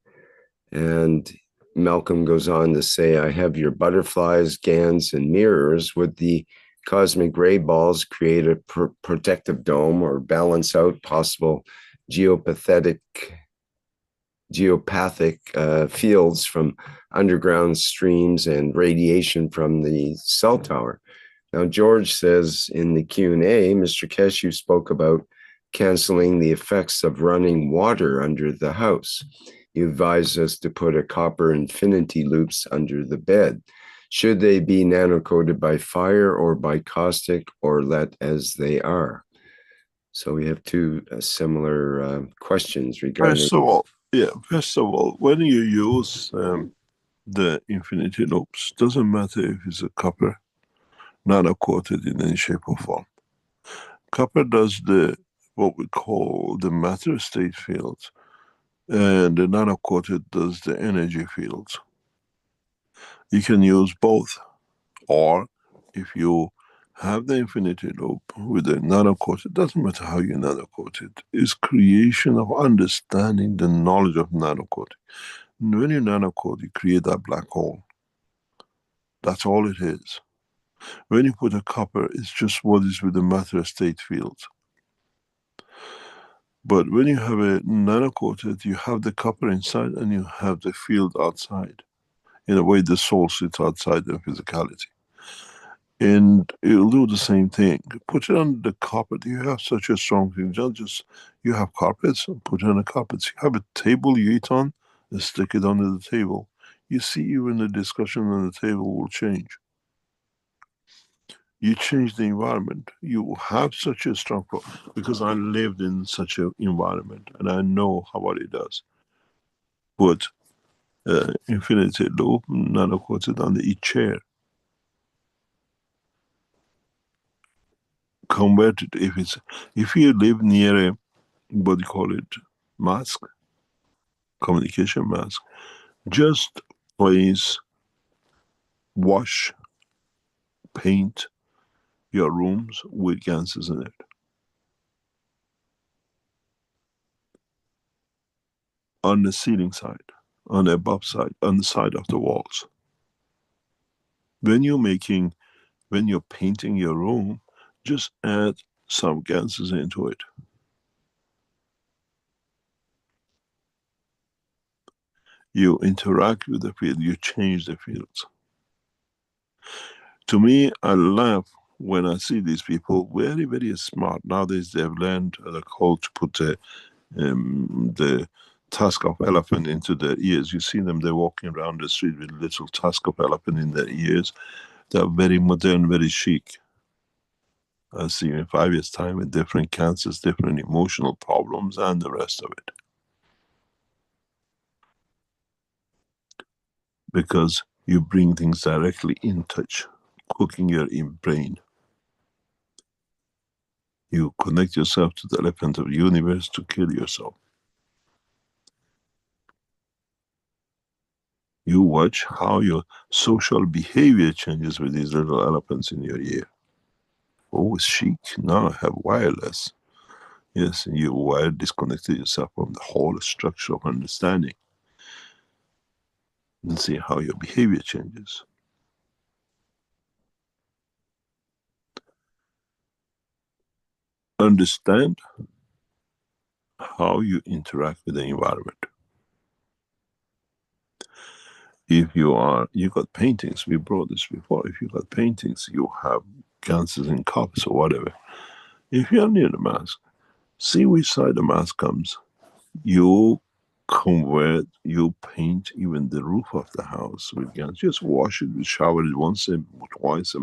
And Malcolm goes on to say, I have your butterflies, GANS, and mirrors. Would the cosmic ray balls create a protective dome or balance out possible geopathic fields from underground streams and radiation from the cell tower? Now, George says in the Q&A, Mr. Keshe, you spoke about canceling the effects of running water under the house. You advised us to put a copper infinity loops under the bed. Should they be nano-coated by fire or by caustic, or let as they are? So we have two similar questions regarding... First of all, when you use the infinity loops, doesn't matter if it's a copper nano-coated in any shape or form. Copper does what we call the matter state fields, and the nano-coated does the energy fields. You can use both, or if you have the infinity loop with the nano-coated, doesn't matter how you nano-coat it, it's creation of understanding the knowledge of nano-coating. When you nano-coat, you create that black hole. That's all it is. When you put a copper, it's just what is with the matter state fields. But when you have a nano-coated, you have the copper inside and you have the field outside. In a way, the soul sits outside the physicality. And it'll do the same thing. Put it on the carpet. You have such a strong thing. Just you have carpets, put it on the carpets. You have a table you eat on, and stick it under the table. You see, even the discussion on the table will change. You change the environment. You have such a strong because I lived in such an environment and I know what it does. Put infinity loop, nano-coated under each chair. Convert it if you live near a, what do you call it, mask, communication mask, just place, wash, paint your rooms with GANSs in it. On the ceiling side, on the above side, on the side of the walls. When you're painting your room, just add some GANSs into it. You interact with the field, you change the fields. To me, I laugh when I see these people, very, very smart. Nowadays they've learned how to put the tusk of elephant into their ears. You see them, they're walking around the street with little tusk of elephant in their ears. They're very modern, very chic. I see you in 5 years' time with different cancers, different emotional problems, and the rest of it. Because you bring things directly in touch, cooking your brain. You connect yourself to the elephant of the universe to kill yourself. You watch how your social behavior changes with these little elephants in your ear. Oh, it's chic. Now I have wireless. Yes, and you wire disconnected yourself from the whole structure of understanding. And see how your behavior changes. Understand how you interact with the environment. If you got paintings, we brought this before, if you got paintings, you have cancers in cups or whatever. If you're near the mask, see which side the mask comes. You convert, you paint even the roof of the house with GANS. Just wash it, shower it once or twice a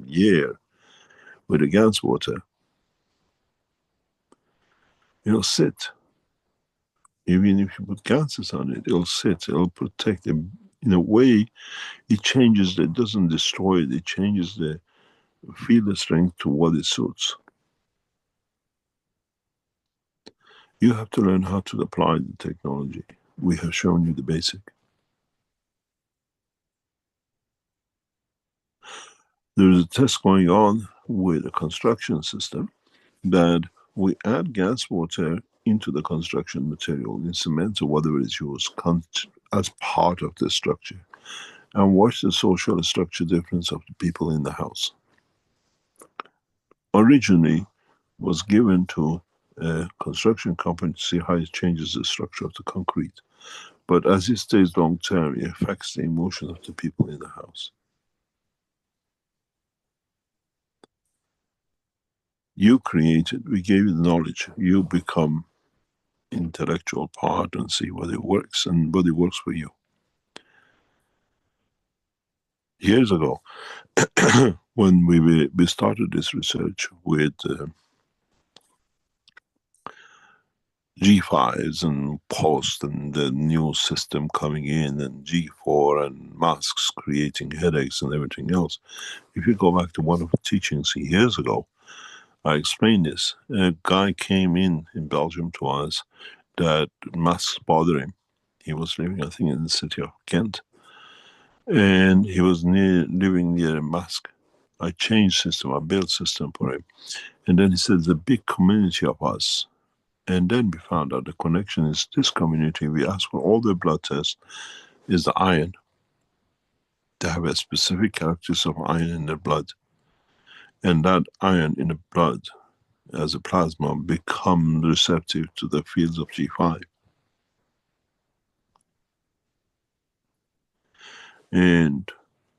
year with the GANS water. Sit. Even if you put gases on it, it'll sit, it'll protect it. In a way, it changes, it doesn't destroy it, it changes the field strength to what it suits. You have to learn how to apply the technology. We have shown you the basic. There's a test going on with a construction system that we add gas water into the construction material, in cement or whatever is used, as part of the structure, and watch the social structure difference of the people in the house. Originally was given to a construction company to see how it changes the structure of the concrete. But as it stays long term, it affects the emotion of the people in the house. You created, we gave you the knowledge, you become intellectual part and see whether it works and whether it works for you. Years ago, when we started this research with G5s and post and the new system coming in and G4 and masks creating headaches and everything else, if you go back to one of the teachings years ago, I explained this. A guy came in Belgium to us that masks bother him. He was living, I think, in the city of Ghent, and he was living near a mosque. I changed system, I built system for him. And then he said, there's a big community of us. And then we found out the connection is this community. We asked for all the blood tests, is the iron. They have a specific characteristic of iron in their blood. And that iron in the blood, as a plasma, become receptive to the fields of G5. And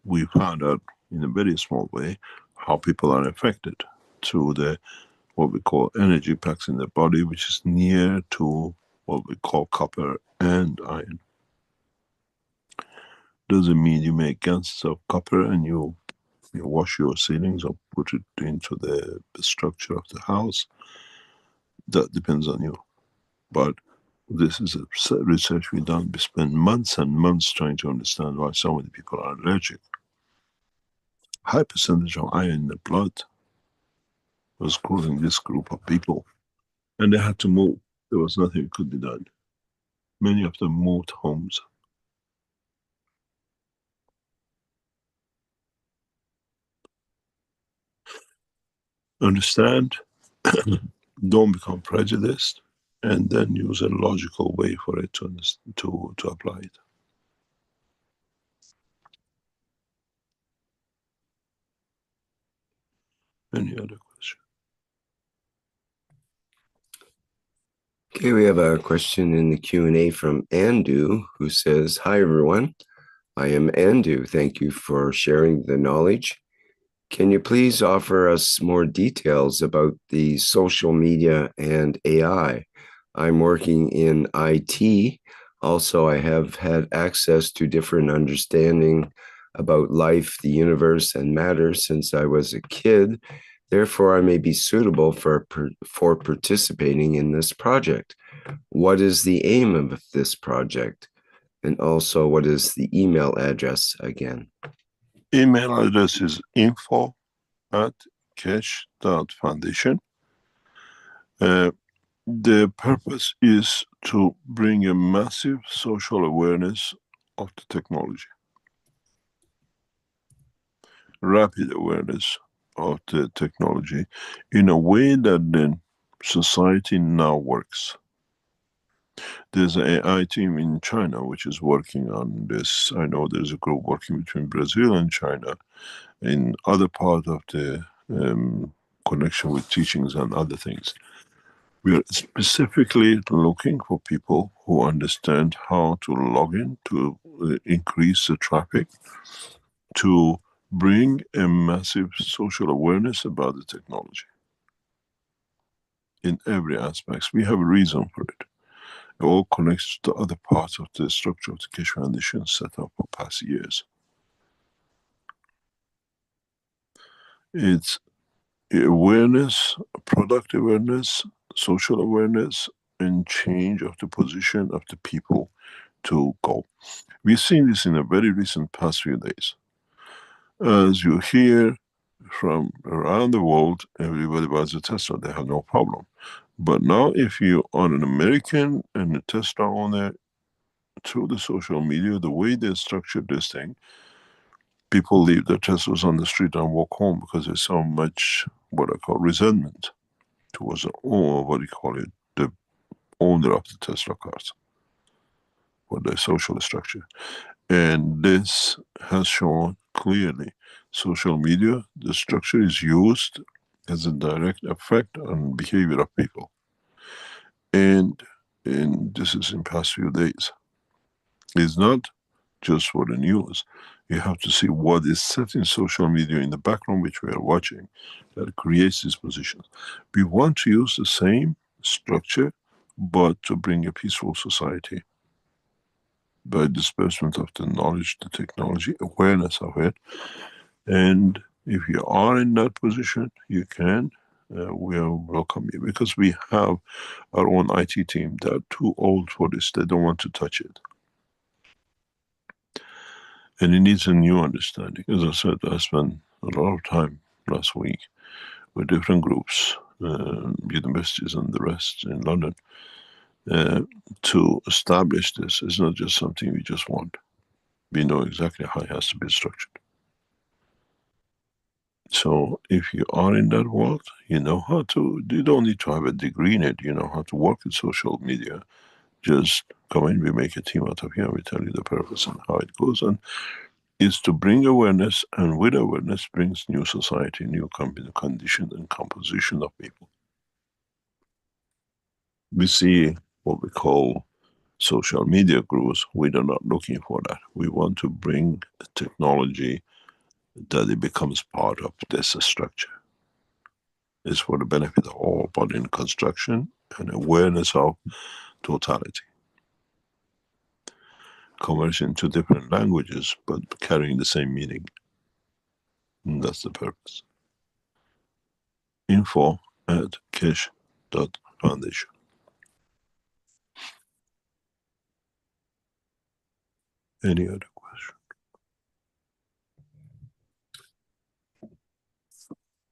we found out in a very small way how people are affected through the what we call energy packs in the body, which is near to what we call copper and iron. Doesn't mean you make ganses of copper and you wash your ceilings or put it into the structure of the house. That depends on you. But this is a research we've done. We spent months and months trying to understand why so many people are allergic. High percentage of iron in the blood was causing this group of people. And they had to move. There was nothing could be done. Many of them moved homes. Understand, don't become prejudiced, and then use a logical way for it to apply it. Any other question? Okay, we have a question in the Q&A from Andu, who says, hi everyone, I am Andu. Thank you for sharing the knowledge. Can you please offer us more details about the social media and AI? I'm working in IT. Also, I have had access to different understanding about life, the universe, and matter since I was a kid. Therefore, I may be suitable for participating in this project. What is the aim of this project? And also, what is the email address again? Email address is info@keshe.foundation. The purpose is to bring a massive social awareness of the technology. Rapid awareness of the technology in a way that then society now works. There's an AI team in China which is working on this. I know there's a group working between Brazil and China in other part of the connection with teachings and other things. We are specifically looking for people who understand how to log in, to increase the traffic, to bring a massive social awareness about the technology in every aspect. We have a reason for it. It all connects to other parts of the structure of the Keshe Foundation set up for past years. It's awareness, product awareness, social awareness, and change of the position of the people to go. We've seen this in a very recent past few days. As you hear from around the world, everybody buys a Tesla, they have no problem. But now if you are an American and a Tesla owner, through the social media, the way they structured this thing, people leave their Teslas on the street and walk home because there's so much what I call resentment towards the, or what do you call it, the owner of the Tesla cars, or the social structure. And this has shown clearly social media, the structure is used as a direct effect on behavior of people. And this is in past few days. It's not just for the news. You have to see what is set in social media in the background, which we are watching, that creates these positions. We want to use the same structure, but to bring a peaceful society by disbursement of the knowledge, the technology, awareness of it. And if you are in that position, you can, we will welcome you, because we have our own IT team that are too old for this. They don't want to touch it. And it needs a new understanding. As I said, I spent a lot of time last week with different groups, universities and the rest in London, to establish this. It's not just something we just want. We know exactly how it has to be structured. So if you are in that world, you know how to, you don't need to have a degree in it, you know how to work with social media. Just come in, we make a team out of here, we tell you the purpose and how it goes. And is to bring awareness, and with awareness brings new society, new condition and composition of people. We see what we call social media gurus. We are not looking for that. We want to bring technology that it becomes part of this structure. It's for the benefit of all, but in construction and awareness of totality. Conversion to different languages, but carrying the same meaning. And that's the purpose. info@keshe.foundation. Any other question?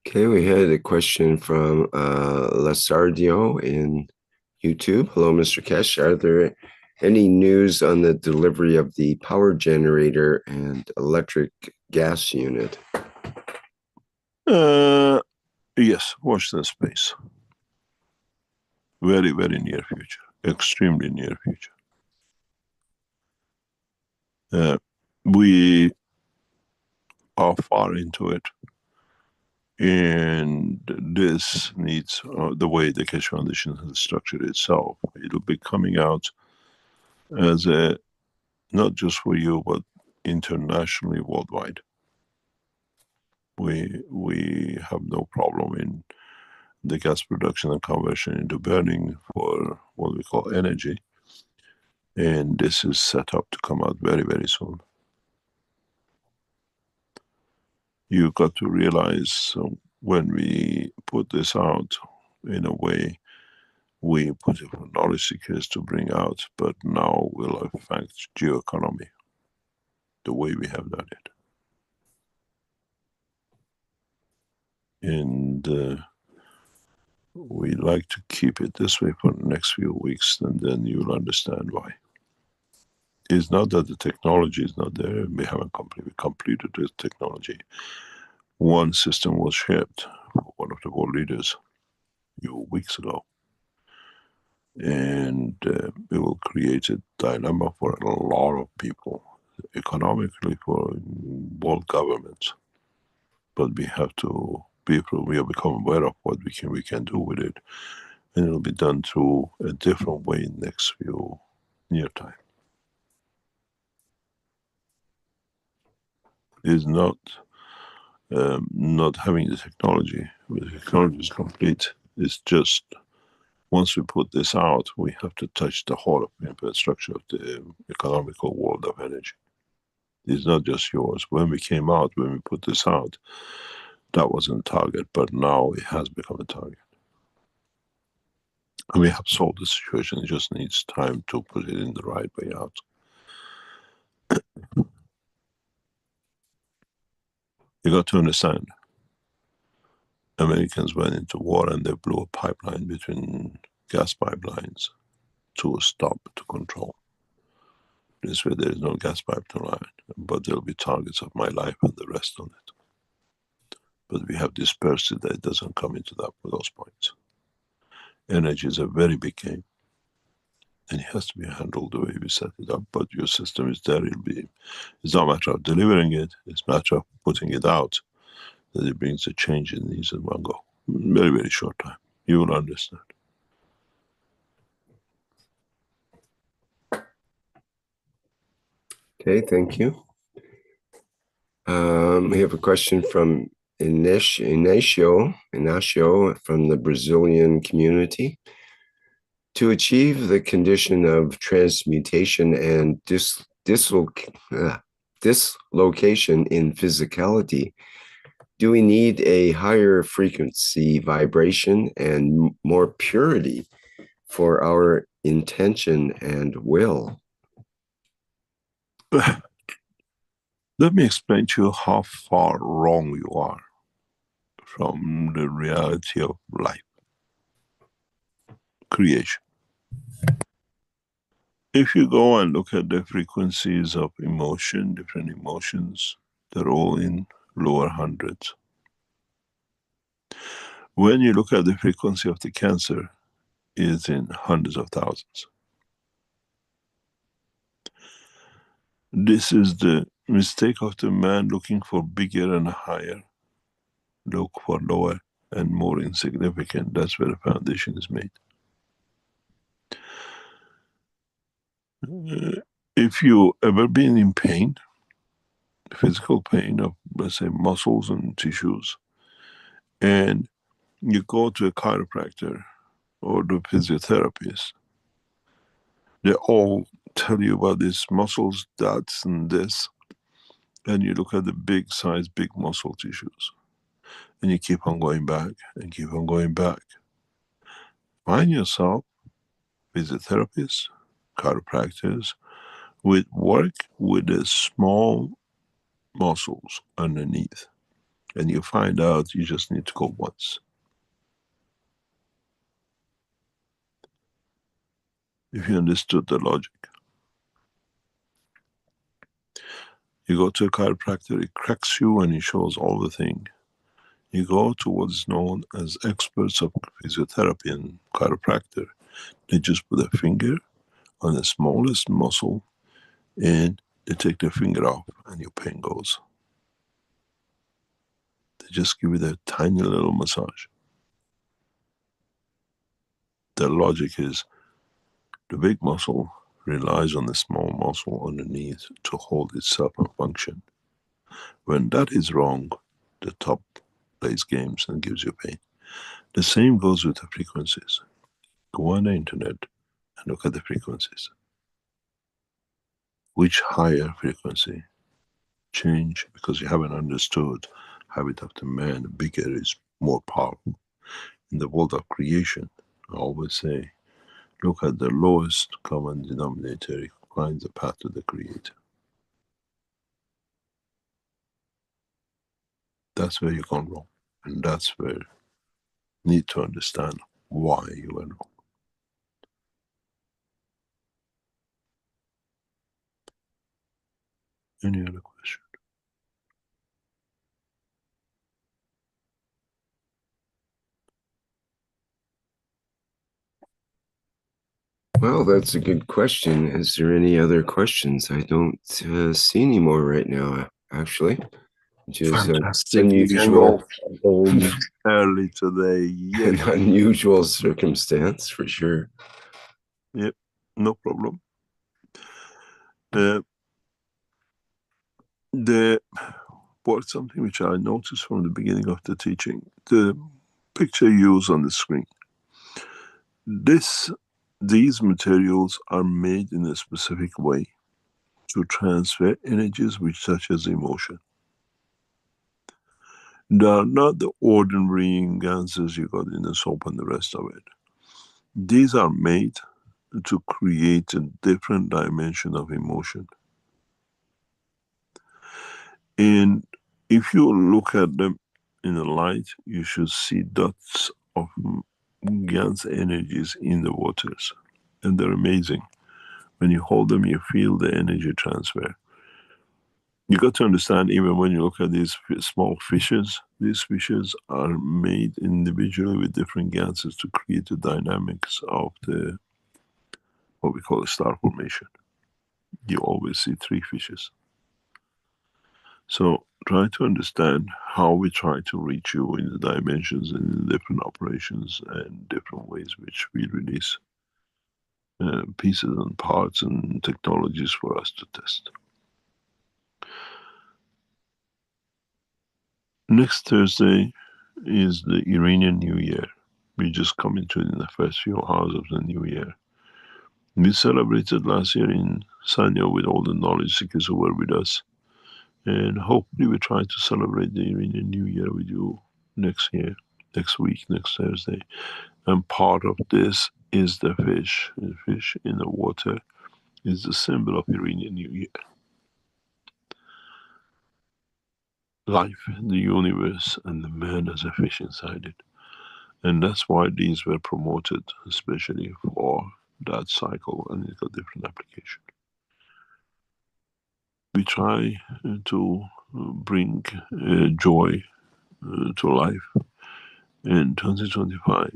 Okay, we had a question from Lasardio in YouTube. Hello, Mr. Keshe. Are there any news on the delivery of the power generator and electric gas unit? Yes, watch this space. Very, very near future. Extremely near future. We are far into it. And this needs the way the Keshe Foundation has structured itself. It'll be coming out as a, not just for you, but internationally, worldwide. We have no problem in the gas production and conversion into burning for what we call energy. And this is set up to come out very, very soon. You've got to realize when we put this out, in a way, we put it for knowledge seekers to bring out, but now will affect geoeconomy, the way we have done it. And we like to keep it this way for the next few weeks, and then you'll understand why. It's not that the technology is not there, we haven't completed this technology. One system was shipped for one of the world leaders a few weeks ago. And it will create a dilemma for a lot of people, economically, for world governments. But we have to we have become aware of what we can do with it, and it'll be done through a different way in next few near time. It's not not having the technology. The technology is complete. It's just once we put this out, we have to touch the whole of the infrastructure of the economical world of energy. It's not just yours. When we came out, when we put this out, that wasn't a target, but now it has become a target. And we have solved the situation, it just needs time to put it in the right way out. You got to understand, Americans went into war and they blew a pipeline between gas pipelines to stop, to control. This way there is no gas pipeline, but there will be targets of my life and the rest on it. But we have dispersed it that it doesn't come into those points. Energy is a very big game, and it has to be handled the way we set it up. But your system is there, it's not a matter of delivering it, it's a matter of putting it out, that it brings a change in these in one go. Very, very short time. You will understand. Okay, thank you. We have a question from Inacio from the Brazilian community. To achieve the condition of transmutation and dislocation in physicality, do we need a higher frequency vibration and more purity for our intention and will? Let me explain to you how far wrong you are from the reality of life, creation. If you go and look at the frequencies of emotion, different emotions, they're all in lower hundreds. When you look at the frequency of the cancer, it's in hundreds of thousands. This is the mistake of the man looking for bigger and higher. Look for lower and more insignificant. That's where the foundation is made. If you ever been in pain, physical pain of, let's say, muscles and tissues, and you go to a chiropractor or the physiotherapist, they all tell you about these muscles, that and this, and you look at the big size, big muscle tissues, and you keep on going back and keep on going back. Find yourself physiotherapists, chiropractors, with work with the small muscles underneath, and you find out you just need to go once. If you understood the logic. You go to a chiropractor, he cracks you and he shows all the thing. You go to what is known as experts of physiotherapy and chiropractor. They just put a finger on the smallest muscle and they take the finger off and your pain goes. They just give it a tiny little massage. The logic is the big muscle relies on the small muscle underneath to hold itself and function. When that is wrong, the top plays games and gives you pain. The same goes with the frequencies. Go on the internet and look at the frequencies. Which higher frequency change, because you haven't understood habit of the man, bigger is more powerful. In the world of creation, I always say, look at the lowest common denominator, it finds the path to the creator. That's where you've gone wrong. And that's where you need to understand why you went wrong. Any other question? Well, that's a good question. Is there any other questions? I don't see any more right now, actually. Which is fantastic. unusual. Home early today. An unusual circumstance, for sure. Yep, no problem. What something which I noticed from the beginning of the teaching, the picture used on the screen. These materials are made in a specific way to transfer energies which touches emotion. They are not the ordinary GANSs you got in the soap and the rest of it. These are made to create a different dimension of emotion. And if you look at them in the light, you should see dots of GANS energies in the waters. And they're amazing. When you hold them, you feel the energy transfer. You got to understand, even when you look at these small fishes, these fishes are made individually with different gases to create the dynamics of the, what we call a star formation. You always see three fishes. So try to understand how we try to reach you in the dimensions and in the different operations and different ways which we release pieces and parts and technologies for us to test. Next Thursday is the Iranian New Year. We just come into it in the first few hours of the New Year. We celebrated last year in Sanya with all the knowledge seekers who were with us. And hopefully we try to celebrate the Iranian New Year with you next year, next week, next Thursday. And part of this is the fish. The fish in the water is the symbol of Iranian New Year. Life, the universe, and the man as a fish inside it. And that's why these were promoted, especially for that cycle, and it's got different application. We try to bring joy to life in 2025.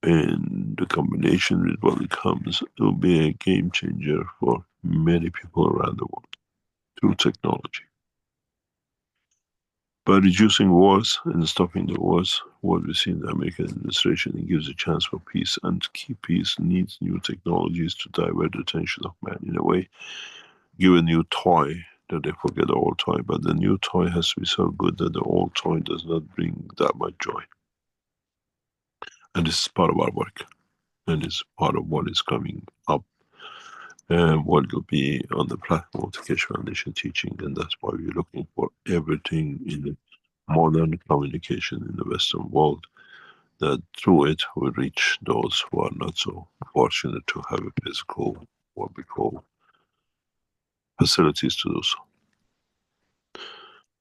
And the combination with what it comes, it will be a game changer for many people around the world through technology. By reducing wars and stopping the wars, what we see in the American administration, it gives a chance for peace. And to keep peace needs new technologies to divert the attention of man. In a way, give a new toy that they forget the old toy, but the new toy has to be so good that the old toy does not bring that much joy. And this is part of our work. And it's part of what is coming up and what will be on the platform of the Keshe Foundation teaching. And that's why we're looking for everything in the modern communication in the Western world, that through it we reach those who are not so fortunate to have a physical, what we call, facilities to do so.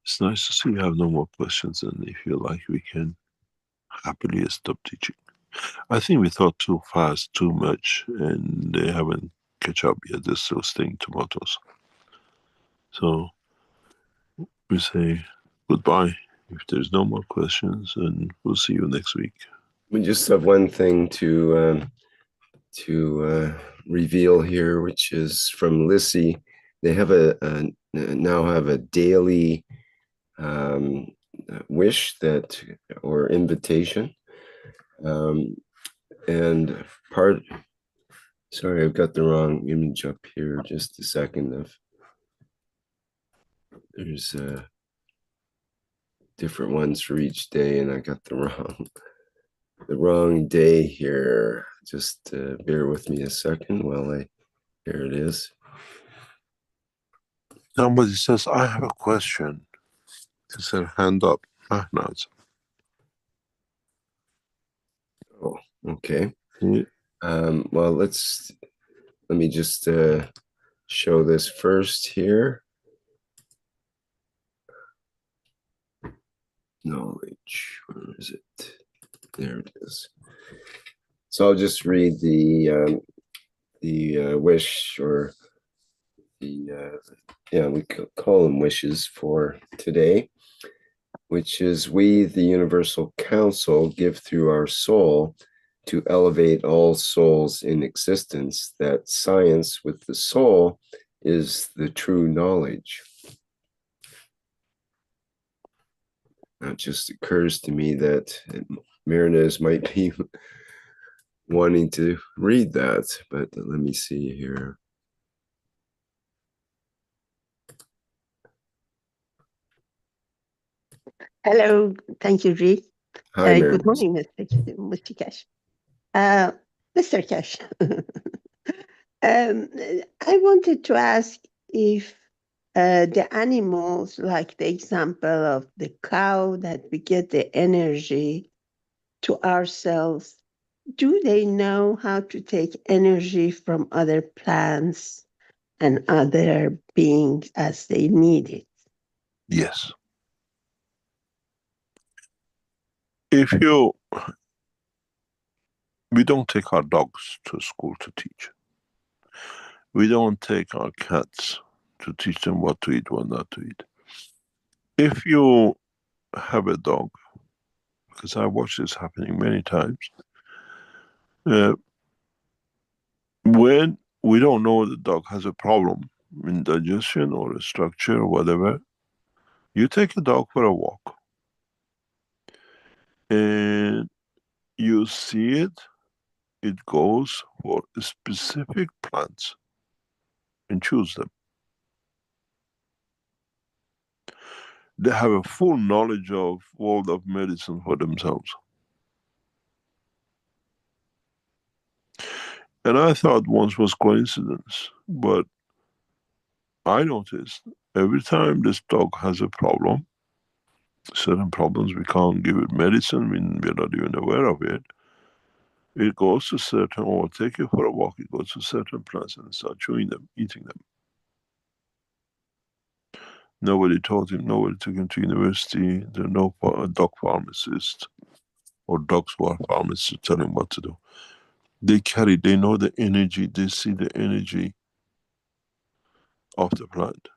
It's nice to see you have no more questions, and if you like, we can happily stop teaching. I think we thought too fast, too much, and they haven't catch up yet. They're still staying tomatoes. So we say goodbye if there's no more questions, and we'll see you next week. We just have one thing to reveal here, which is from Lissy. They have now have a daily wish that, or invitation, and part. Sorry, I've got the wrong image up here. Just a second. There's different ones for each day, and I got the wrong day here. Just bear with me a second while here it is. Somebody says, I have a question. It's a hand up. Mahnaz. Oh, okay. Yeah. Well, let me just show this first here. Knowledge, where is it? There it is. So I'll just read the wish, or the we call them wishes for today, which is: we, the Universal Council, give through our soul to elevate all souls in existence, that science with the soul is the true knowledge. It just occurs to me that Marinez might be wanting to read that, but let me see here. Hello, thank you, Reed. Hi, good morning, Mr. Keshe. Mr. Keshe, I wanted to ask if the animals, like the example of the cow that we get the energy to ourselves, do they know how to take energy from other plants and other beings as they need it? Yes. If you, we don't take our dogs to school to teach. We don't take our cats to teach them what to eat, what not to eat. If you have a dog, because I watched this happening many times, when we don't know the dog has a problem in digestion or a structure or whatever, you take a dog for a walk and you see it, it goes for specific plants and choose them. They have a full knowledge of world of medicine for themselves. And I thought once was coincidence, but I noticed every time this dog has a problem, certain problems we can't give it medicine, we're not even aware of it, it goes to certain, or take it for a walk, it goes to certain plants and start chewing them, eating them. Nobody taught him, nobody took him to university, there are no dog pharmacists or dogs who are pharmacists to tell him what to do. They know the energy, they see the energy of the plant.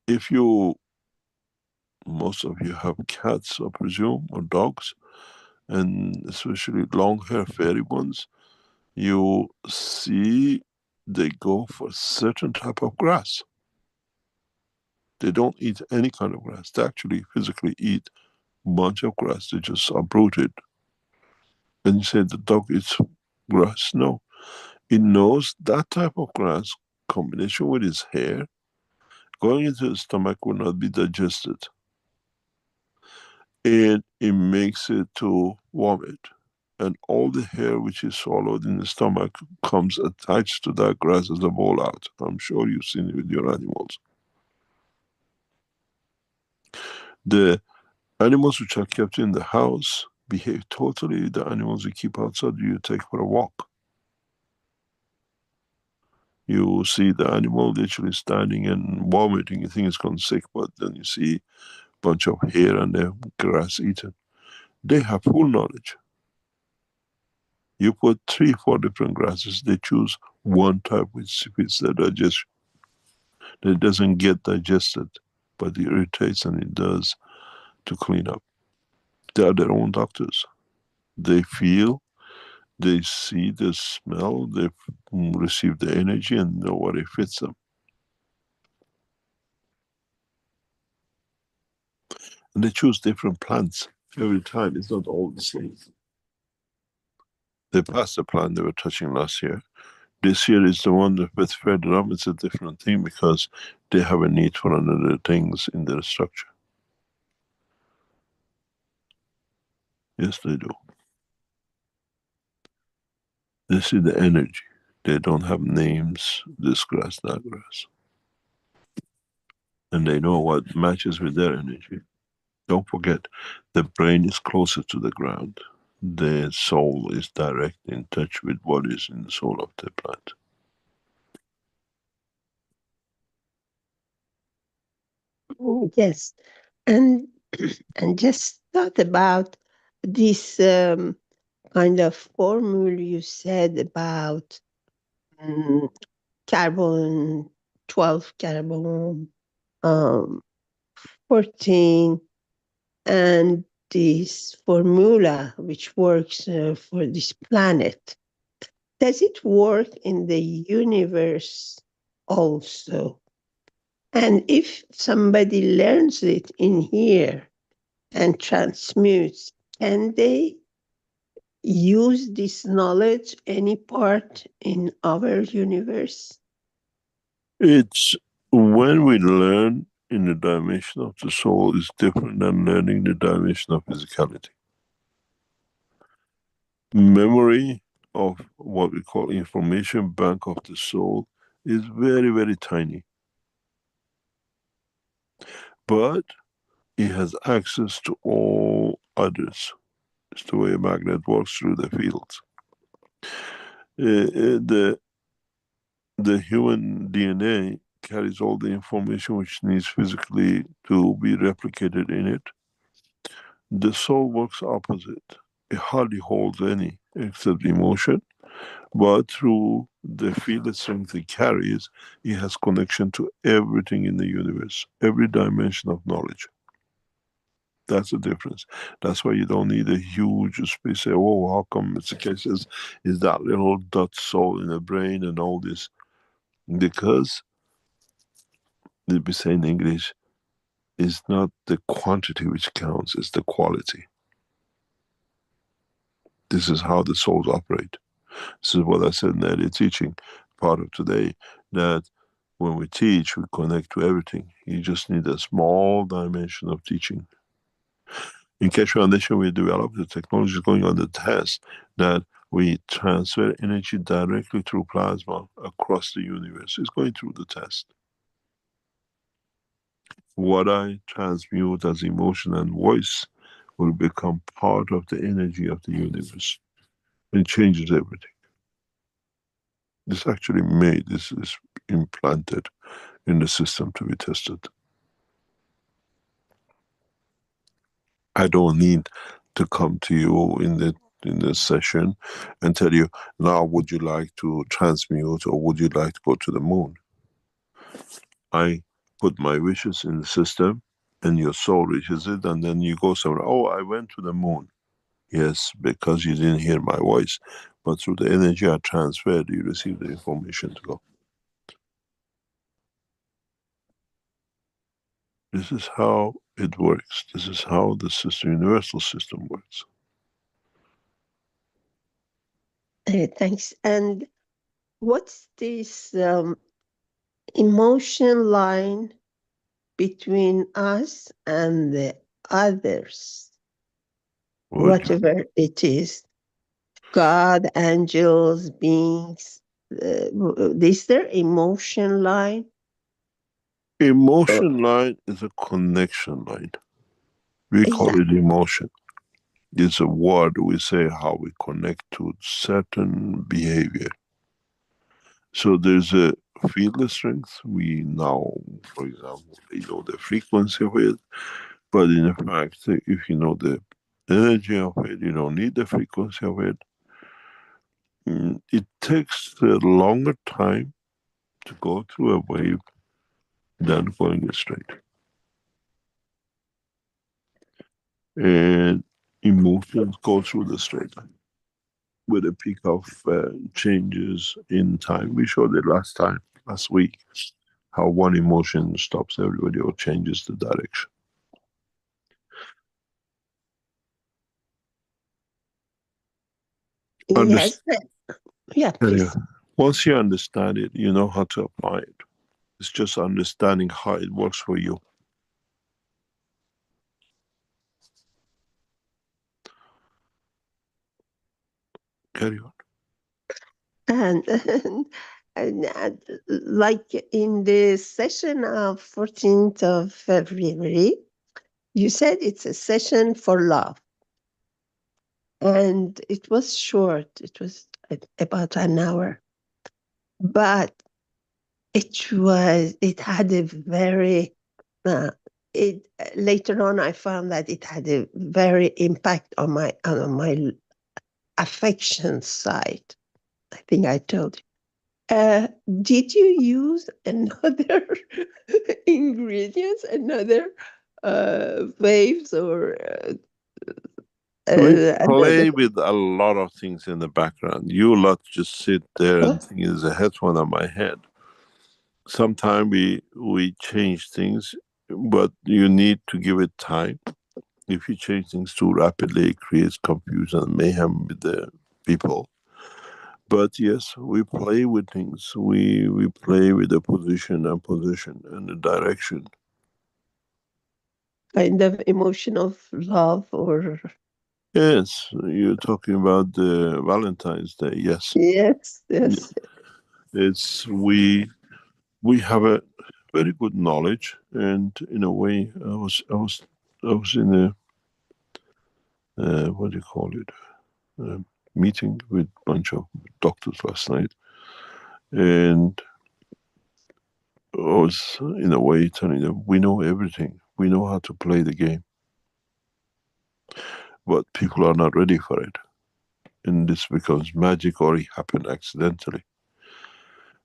If you, most of you have cats, I presume, or dogs, and especially long hair fairy ones, you see they go for certain type of grass. They don't eat any kind of grass. They actually physically eat a bunch of grass. They just uproot it. And you say the dog eats grass. No. It knows that type of grass, combination with its hair, going into the stomach will not be digested. And it makes it to vomit. And all the hair which is swallowed in the stomach comes attached to that grass as a ball out. I'm sure you've seen it with your animals. The animals which are kept in the house behave totally the animals you keep outside you take for a walk. You see the animal literally standing and vomiting, you think it's gone sick, but then you see a bunch of hair and the grass eaten. They have full knowledge. You put 3-4 different grasses, they choose one type which fits their digestion. That doesn't get digested, but it irritates, and it does to clean up. They are their own doctors. They feel, they see, they smell, they receive the energy and know what it fits them. And they choose different plants every time. It's not all the same. They passed the plant they were touching last year. This year is the one that with further up, it's a different thing because they have a need for another things in their structure. Yes, they do. They see the energy. They don't have names, this grass, that grass. And they know what matches with their energy. Don't forget, the brain is closer to the ground. The soul is direct in touch with what is in the soul of the plant. Yes. And and just thought about this kind of formula you said about carbon 12, carbon 14, and this formula which works for this planet. Does it work in the universe also? And if somebody learns it in here and transmutes, can they use this knowledge any part in our universe? It's when we learn in the dimension of the soul is different than learning the dimension of physicality. Memory of what we call information bank of the soul is very, very tiny. but it has access to all others. It's the way a magnet works through the fields. The human DNA carries all the information which needs physically to be replicated in it. The soul works opposite. It hardly holds any except emotion, but through the field strength it carries, it has connection to everything in the universe, every dimension of knowledge. That's the difference. That's why you don't need a huge space. Say, oh, how come Mr. Keshe is that little dot soul in the brain and all this? Because, let me say in English, it's not the quantity which counts, it's the quality. This is how the souls operate. This is what I said in the earlier teaching, part of today, that when we teach, we connect to everything. You just need a small dimension of teaching. In Keshe Foundation, we developed the technology going on the test that we transfer energy directly through plasma across the universe. It's going through the test. What I transmute as emotion and voice will become part of the energy of the universe. It changes everything. This actually made, this is implanted in the system to be tested. I don't need to come to you in the session and tell you, now would you like to transmute or would you like to go to the moon? I put my wishes in the system and your soul reaches it, and then you go somewhere. Oh, I went to the moon. Yes, because you didn't hear my voice, but through the energy I transferred, you receive the information to go. This is how it works. This is how the system, universal system works. Thanks. And what's this emotion line between us and the others? Whatever it is, God, angels, beings, is there emotion line? Emotion line is a connection line. We call it emotion. It's a word we say how we connect to certain behavior. So there's a field strength. We now, for example, we know the frequency of it, but in fact, if you know the energy of it, you don't need the frequency of it. It takes a longer time to go through a wave than going straight. And emotions go through the straight line with a peak of changes in time. We showed it last week, how one emotion stops everybody or changes the direction. Yes. Yeah, please. Once you understand it, you know how to apply it. It's just understanding how it works for you. Carry on. And like in the session of 14th of February, you said it's a session for love. And it was short. It was about an hour. But it had a very, later on I found that it had a very impact on my affection side. I think I told you. Did you use another ingredients, another waves or we play with a lot of things in the background. You lot just sit there and think there's a headphone on my head. Sometimes we change things, but you need to give it time. If you change things too rapidly, it creates confusion and mayhem with the people. But yes, we play with things. We play with the position and the direction. Kind of emotion of love or... Yes, you're talking about the Valentine's Day, yes. Yes. It's we have a very good knowledge and in a way, I was in a what do you call it? A meeting with a bunch of doctors last night, and I was in a way telling them, we know everything, we know how to play the game, but people are not ready for it, and this becomes magic or it happened accidentally.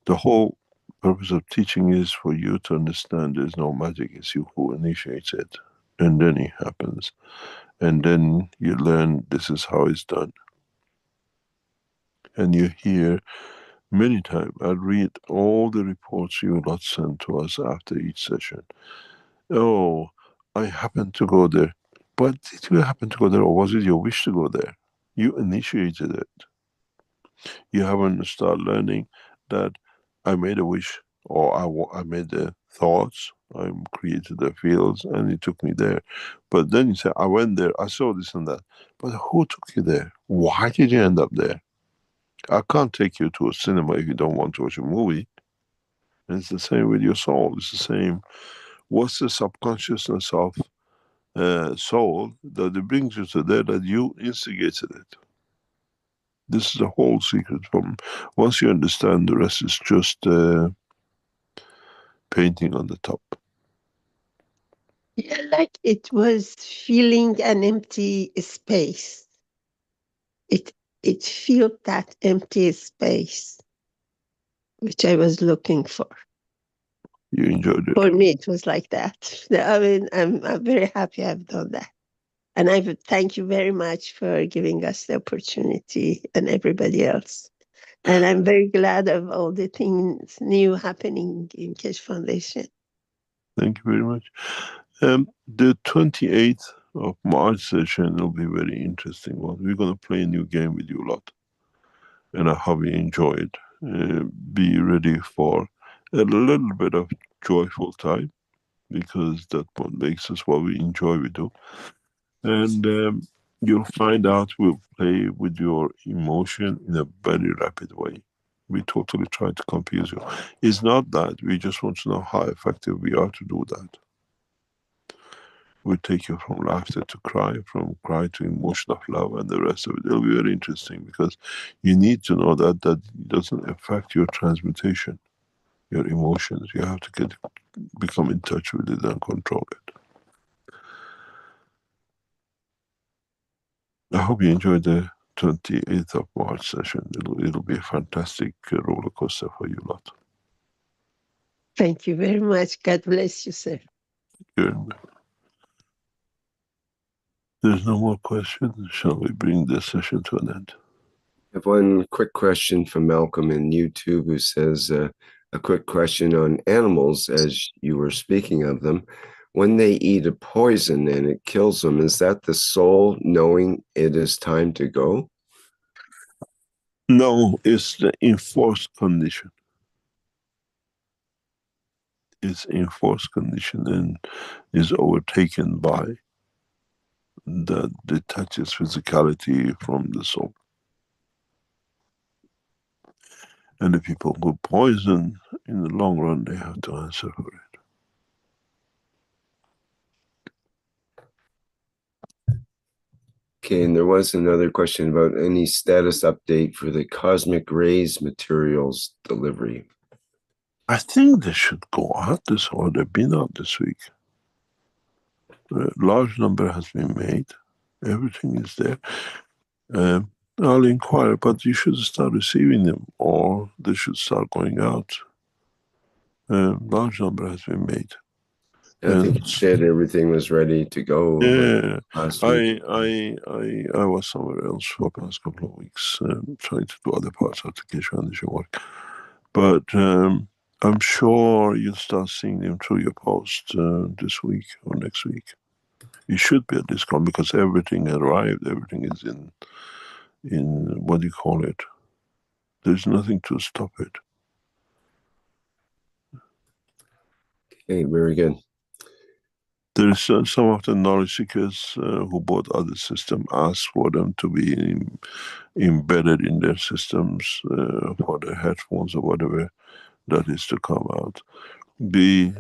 The whole purpose of teaching is for you to understand there's no magic, it's you who initiates it, and then it happens, and then you learn this is how it's done. And you hear many times, I read all the reports you lot send to us after each session. Oh, I happened to go there. But did you happen to go there, or was it your wish to go there? You initiated it. You haven't started learning that I made a wish, or I made the thoughts, I created the fields, and it took me there. But then you say, I went there, I saw this and that. But who took you there? Why did you end up there? I can't take you to a cinema if you don't want to watch a movie. And it's the same with your soul. It's the same. What's the subconsciousness of soul that it brings you to there, that you instigated it? This is the whole secret. From once you understand, the rest is just painting on the top. Yeah, like it was feeling an empty space. It felt that empty space, which I was looking for. You enjoyed it. For me, it was like that. I mean, I'm very happy I've done that. And I would thank you very much for giving us the opportunity, and everybody else. And I'm very glad of all the things new happening in Keshe Foundation. Thank you very much. The 28th of March session will be very interesting one. We're going to play a new game with you a lot. And I hope you enjoy it. Be ready for a little bit of joyful time, because that's what makes us what we enjoy, we do. And you'll find out we'll play with your emotion in a very rapid way. We totally try to confuse you. It's not that, we just want to know how effective we are to do that. We take you from laughter to cry, from cry to emotion of love, and the rest of it. It'll be very interesting, because you need to know that it doesn't affect your transmutation, your emotions. You have to become in touch with it and control it. I hope you enjoyed the 28th of March session. It'll be a fantastic roller coaster for you lot. Thank you very much. God bless you, sir. Good. There's no more questions. Shall we bring this session to an end? I have one quick question from Malcolm in YouTube, who says, a quick question on animals, as you were speaking of them. When they eat a poison and it kills them, is that the soul knowing it is time to go? No, it's the enforced condition. It's enforced condition and is overtaken by that detaches physicality from the soul. And the people who poison, in the long run, they have to answer for it. Okay, and there was another question about any status update for the cosmic rays materials delivery. I think they should go out or they've been out this week. A large number has been made. Everything is there. I'll inquire, but you should start receiving them, or they should start going out. Large number has been made. I think you said everything was ready to go. Yeah, last week. I was somewhere else for the past couple of weeks, trying to do other parts of the Keshe Foundation work. But I'm sure you'll start seeing them through your post this week or next week. You should be at this time, because everything arrived. Everything is in what do you call it? There's nothing to stop it. Okay, very good. There is some of the knowledge seekers who bought other systems asked for them to be embedded in their systems for their headphones or whatever that is to come out. We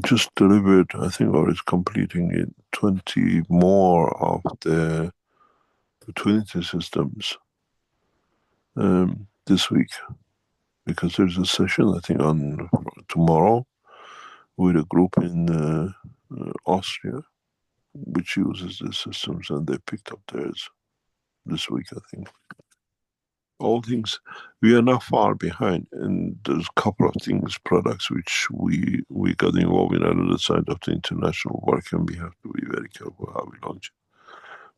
just delivered, I think, or is completing it, 20 more of the Trinity systems this week, because there's a session, I think, on tomorrow with a group in Austria, which uses the systems, and they picked up theirs this week, I think. All things, we are not far behind, and there's a couple of things, products, which we got involved in on the side of the international work, and we have to be very careful how we launch it.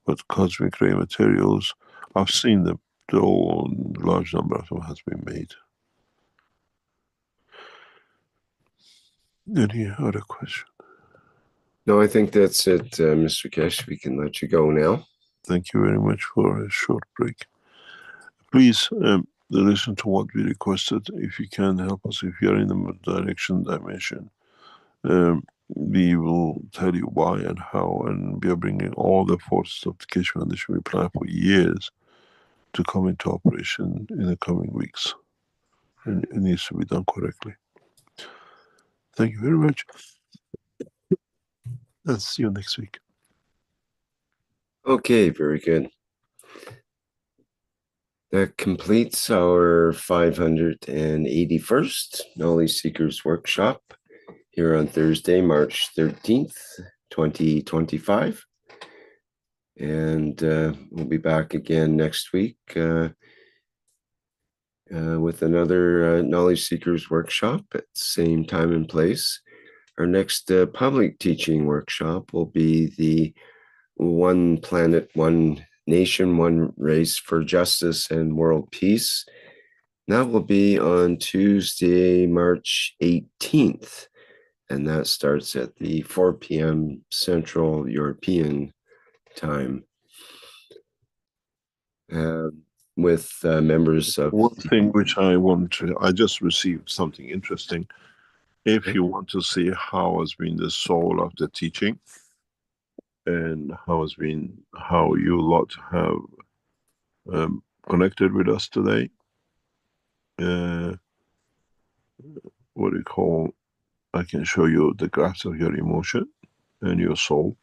But cosmic ray materials, I've seen them, though a large number of them has been made. Any other question? No, I think that's it, Mr. Keshe. We can let you go now. Thank you very much for a short break. Please listen to what we requested. If you can help us, if you are in the direction dimension, we will tell you why and how, and we are bringing all the forces of the Keshe Foundation we plan for years to come into operation in the coming weeks. And it needs to be done correctly. Thank you very much. And see you next week. Okay, very good. That completes our 581st Knowledge Seekers Workshop here on Thursday, March 13th, 2025. And we'll be back again next week with another Knowledge Seekers Workshop at the same time and place. Our next public teaching workshop will be the One Planet, One Nation, One Race for Justice and World Peace. That will be on Tuesday, March 18th, and that starts at the 4 p.m. Central European Time. With members of... One thing which I want to, I just received something interesting. If you want to see how has been the soul of the teaching, and how you lot have connected with us today, what do you call, I can show you the graphs of your emotion and your soul,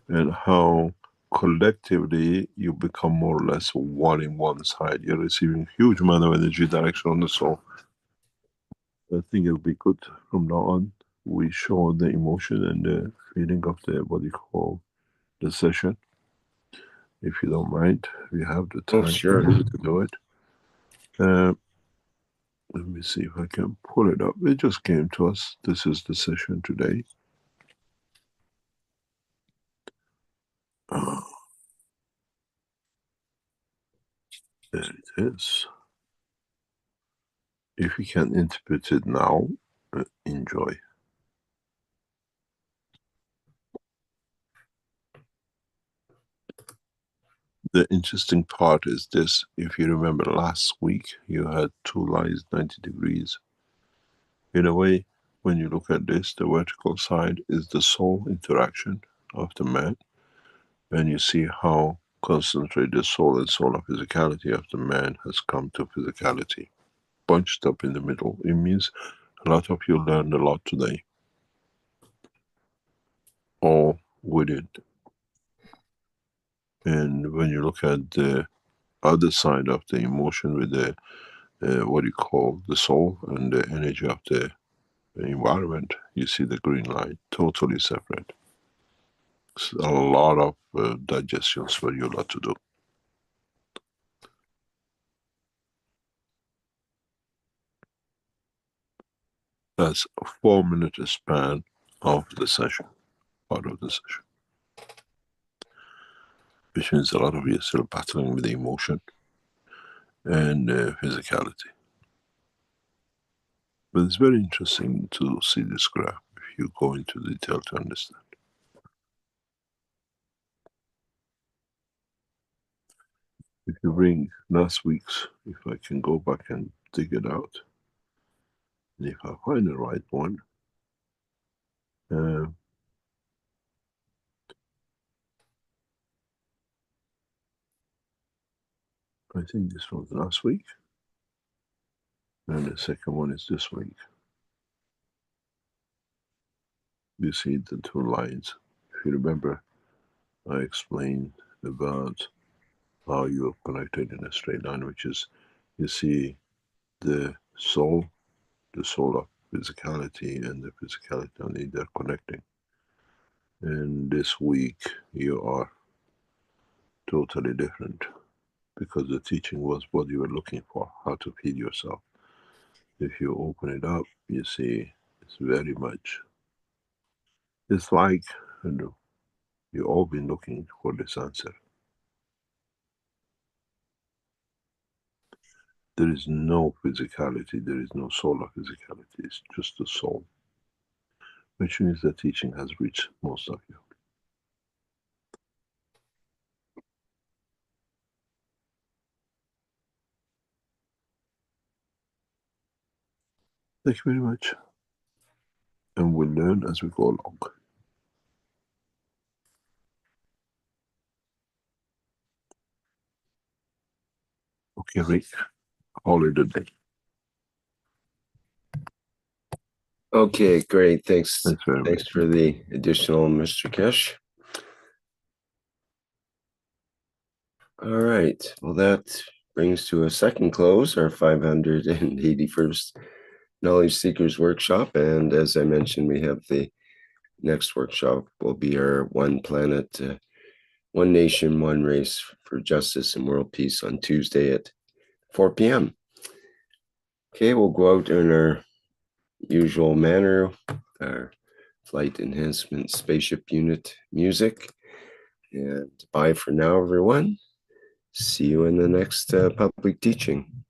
and how collectively you become more or less one in one side. You're receiving huge amount of energy direction on the soul. I think it'll be good from now on. We show the emotion and the feeling of the, what you call, the session. If you don't mind, we have the time to do it. Let me see if I can pull it up. It just came to us. This is the session today. There it is. If you can interpret it now, enjoy. The interesting part is this. If you remember last week, you had two lines 90 degrees. In a way, when you look at this, the vertical side is the soul interaction of the man. And you see how concentrated the soul and soul of physicality of the man has come to physicality. Bunched up in the middle. It means a lot of you learned a lot today. All with it. And when you look at the other side of the emotion with the, what you call the soul and the energy of the environment, you see the green line, totally separate. It's a lot of digestions for you lot to do. That's a 4-minute span of the session, part of the session. Which means a lot of you are still battling with the emotion and physicality. But it's very interesting to see this graph if you go into detail to understand. If you bring last week's, if I can go back and dig it out, and if I find the right one, I think this was last week, and the second one is this week. you see the two lines. If you remember, I explained about how you are connected in a straight line, which is, you see the soul of physicality and the physicality, they're connecting. And this week you are totally different, because the teaching was what you were looking for, how to feed yourself. If you open it up, you see it's very much, it's like, you know, you've all been looking for this answer. There is no physicality, there is no solar physicality, it's just the soul. Which means the teaching has reached most of you. Thank you very much. And we'll learn as we go along. Okay, Rick, call it a day. Okay, great. Thanks. Thanks very much. Thanks for the additional, Mr. Keshe. All right. Well, that brings to a second close our 581st Knowledge Seekers Workshop. And as I mentioned, we have the next workshop will be our One Planet, One Nation, One Race for Justice and World Peace on Tuesday at 4 p.m. Okay, we'll go out in our usual manner, our flight enhancement spaceship unit music. And bye for now, everyone. See you in the next public teaching.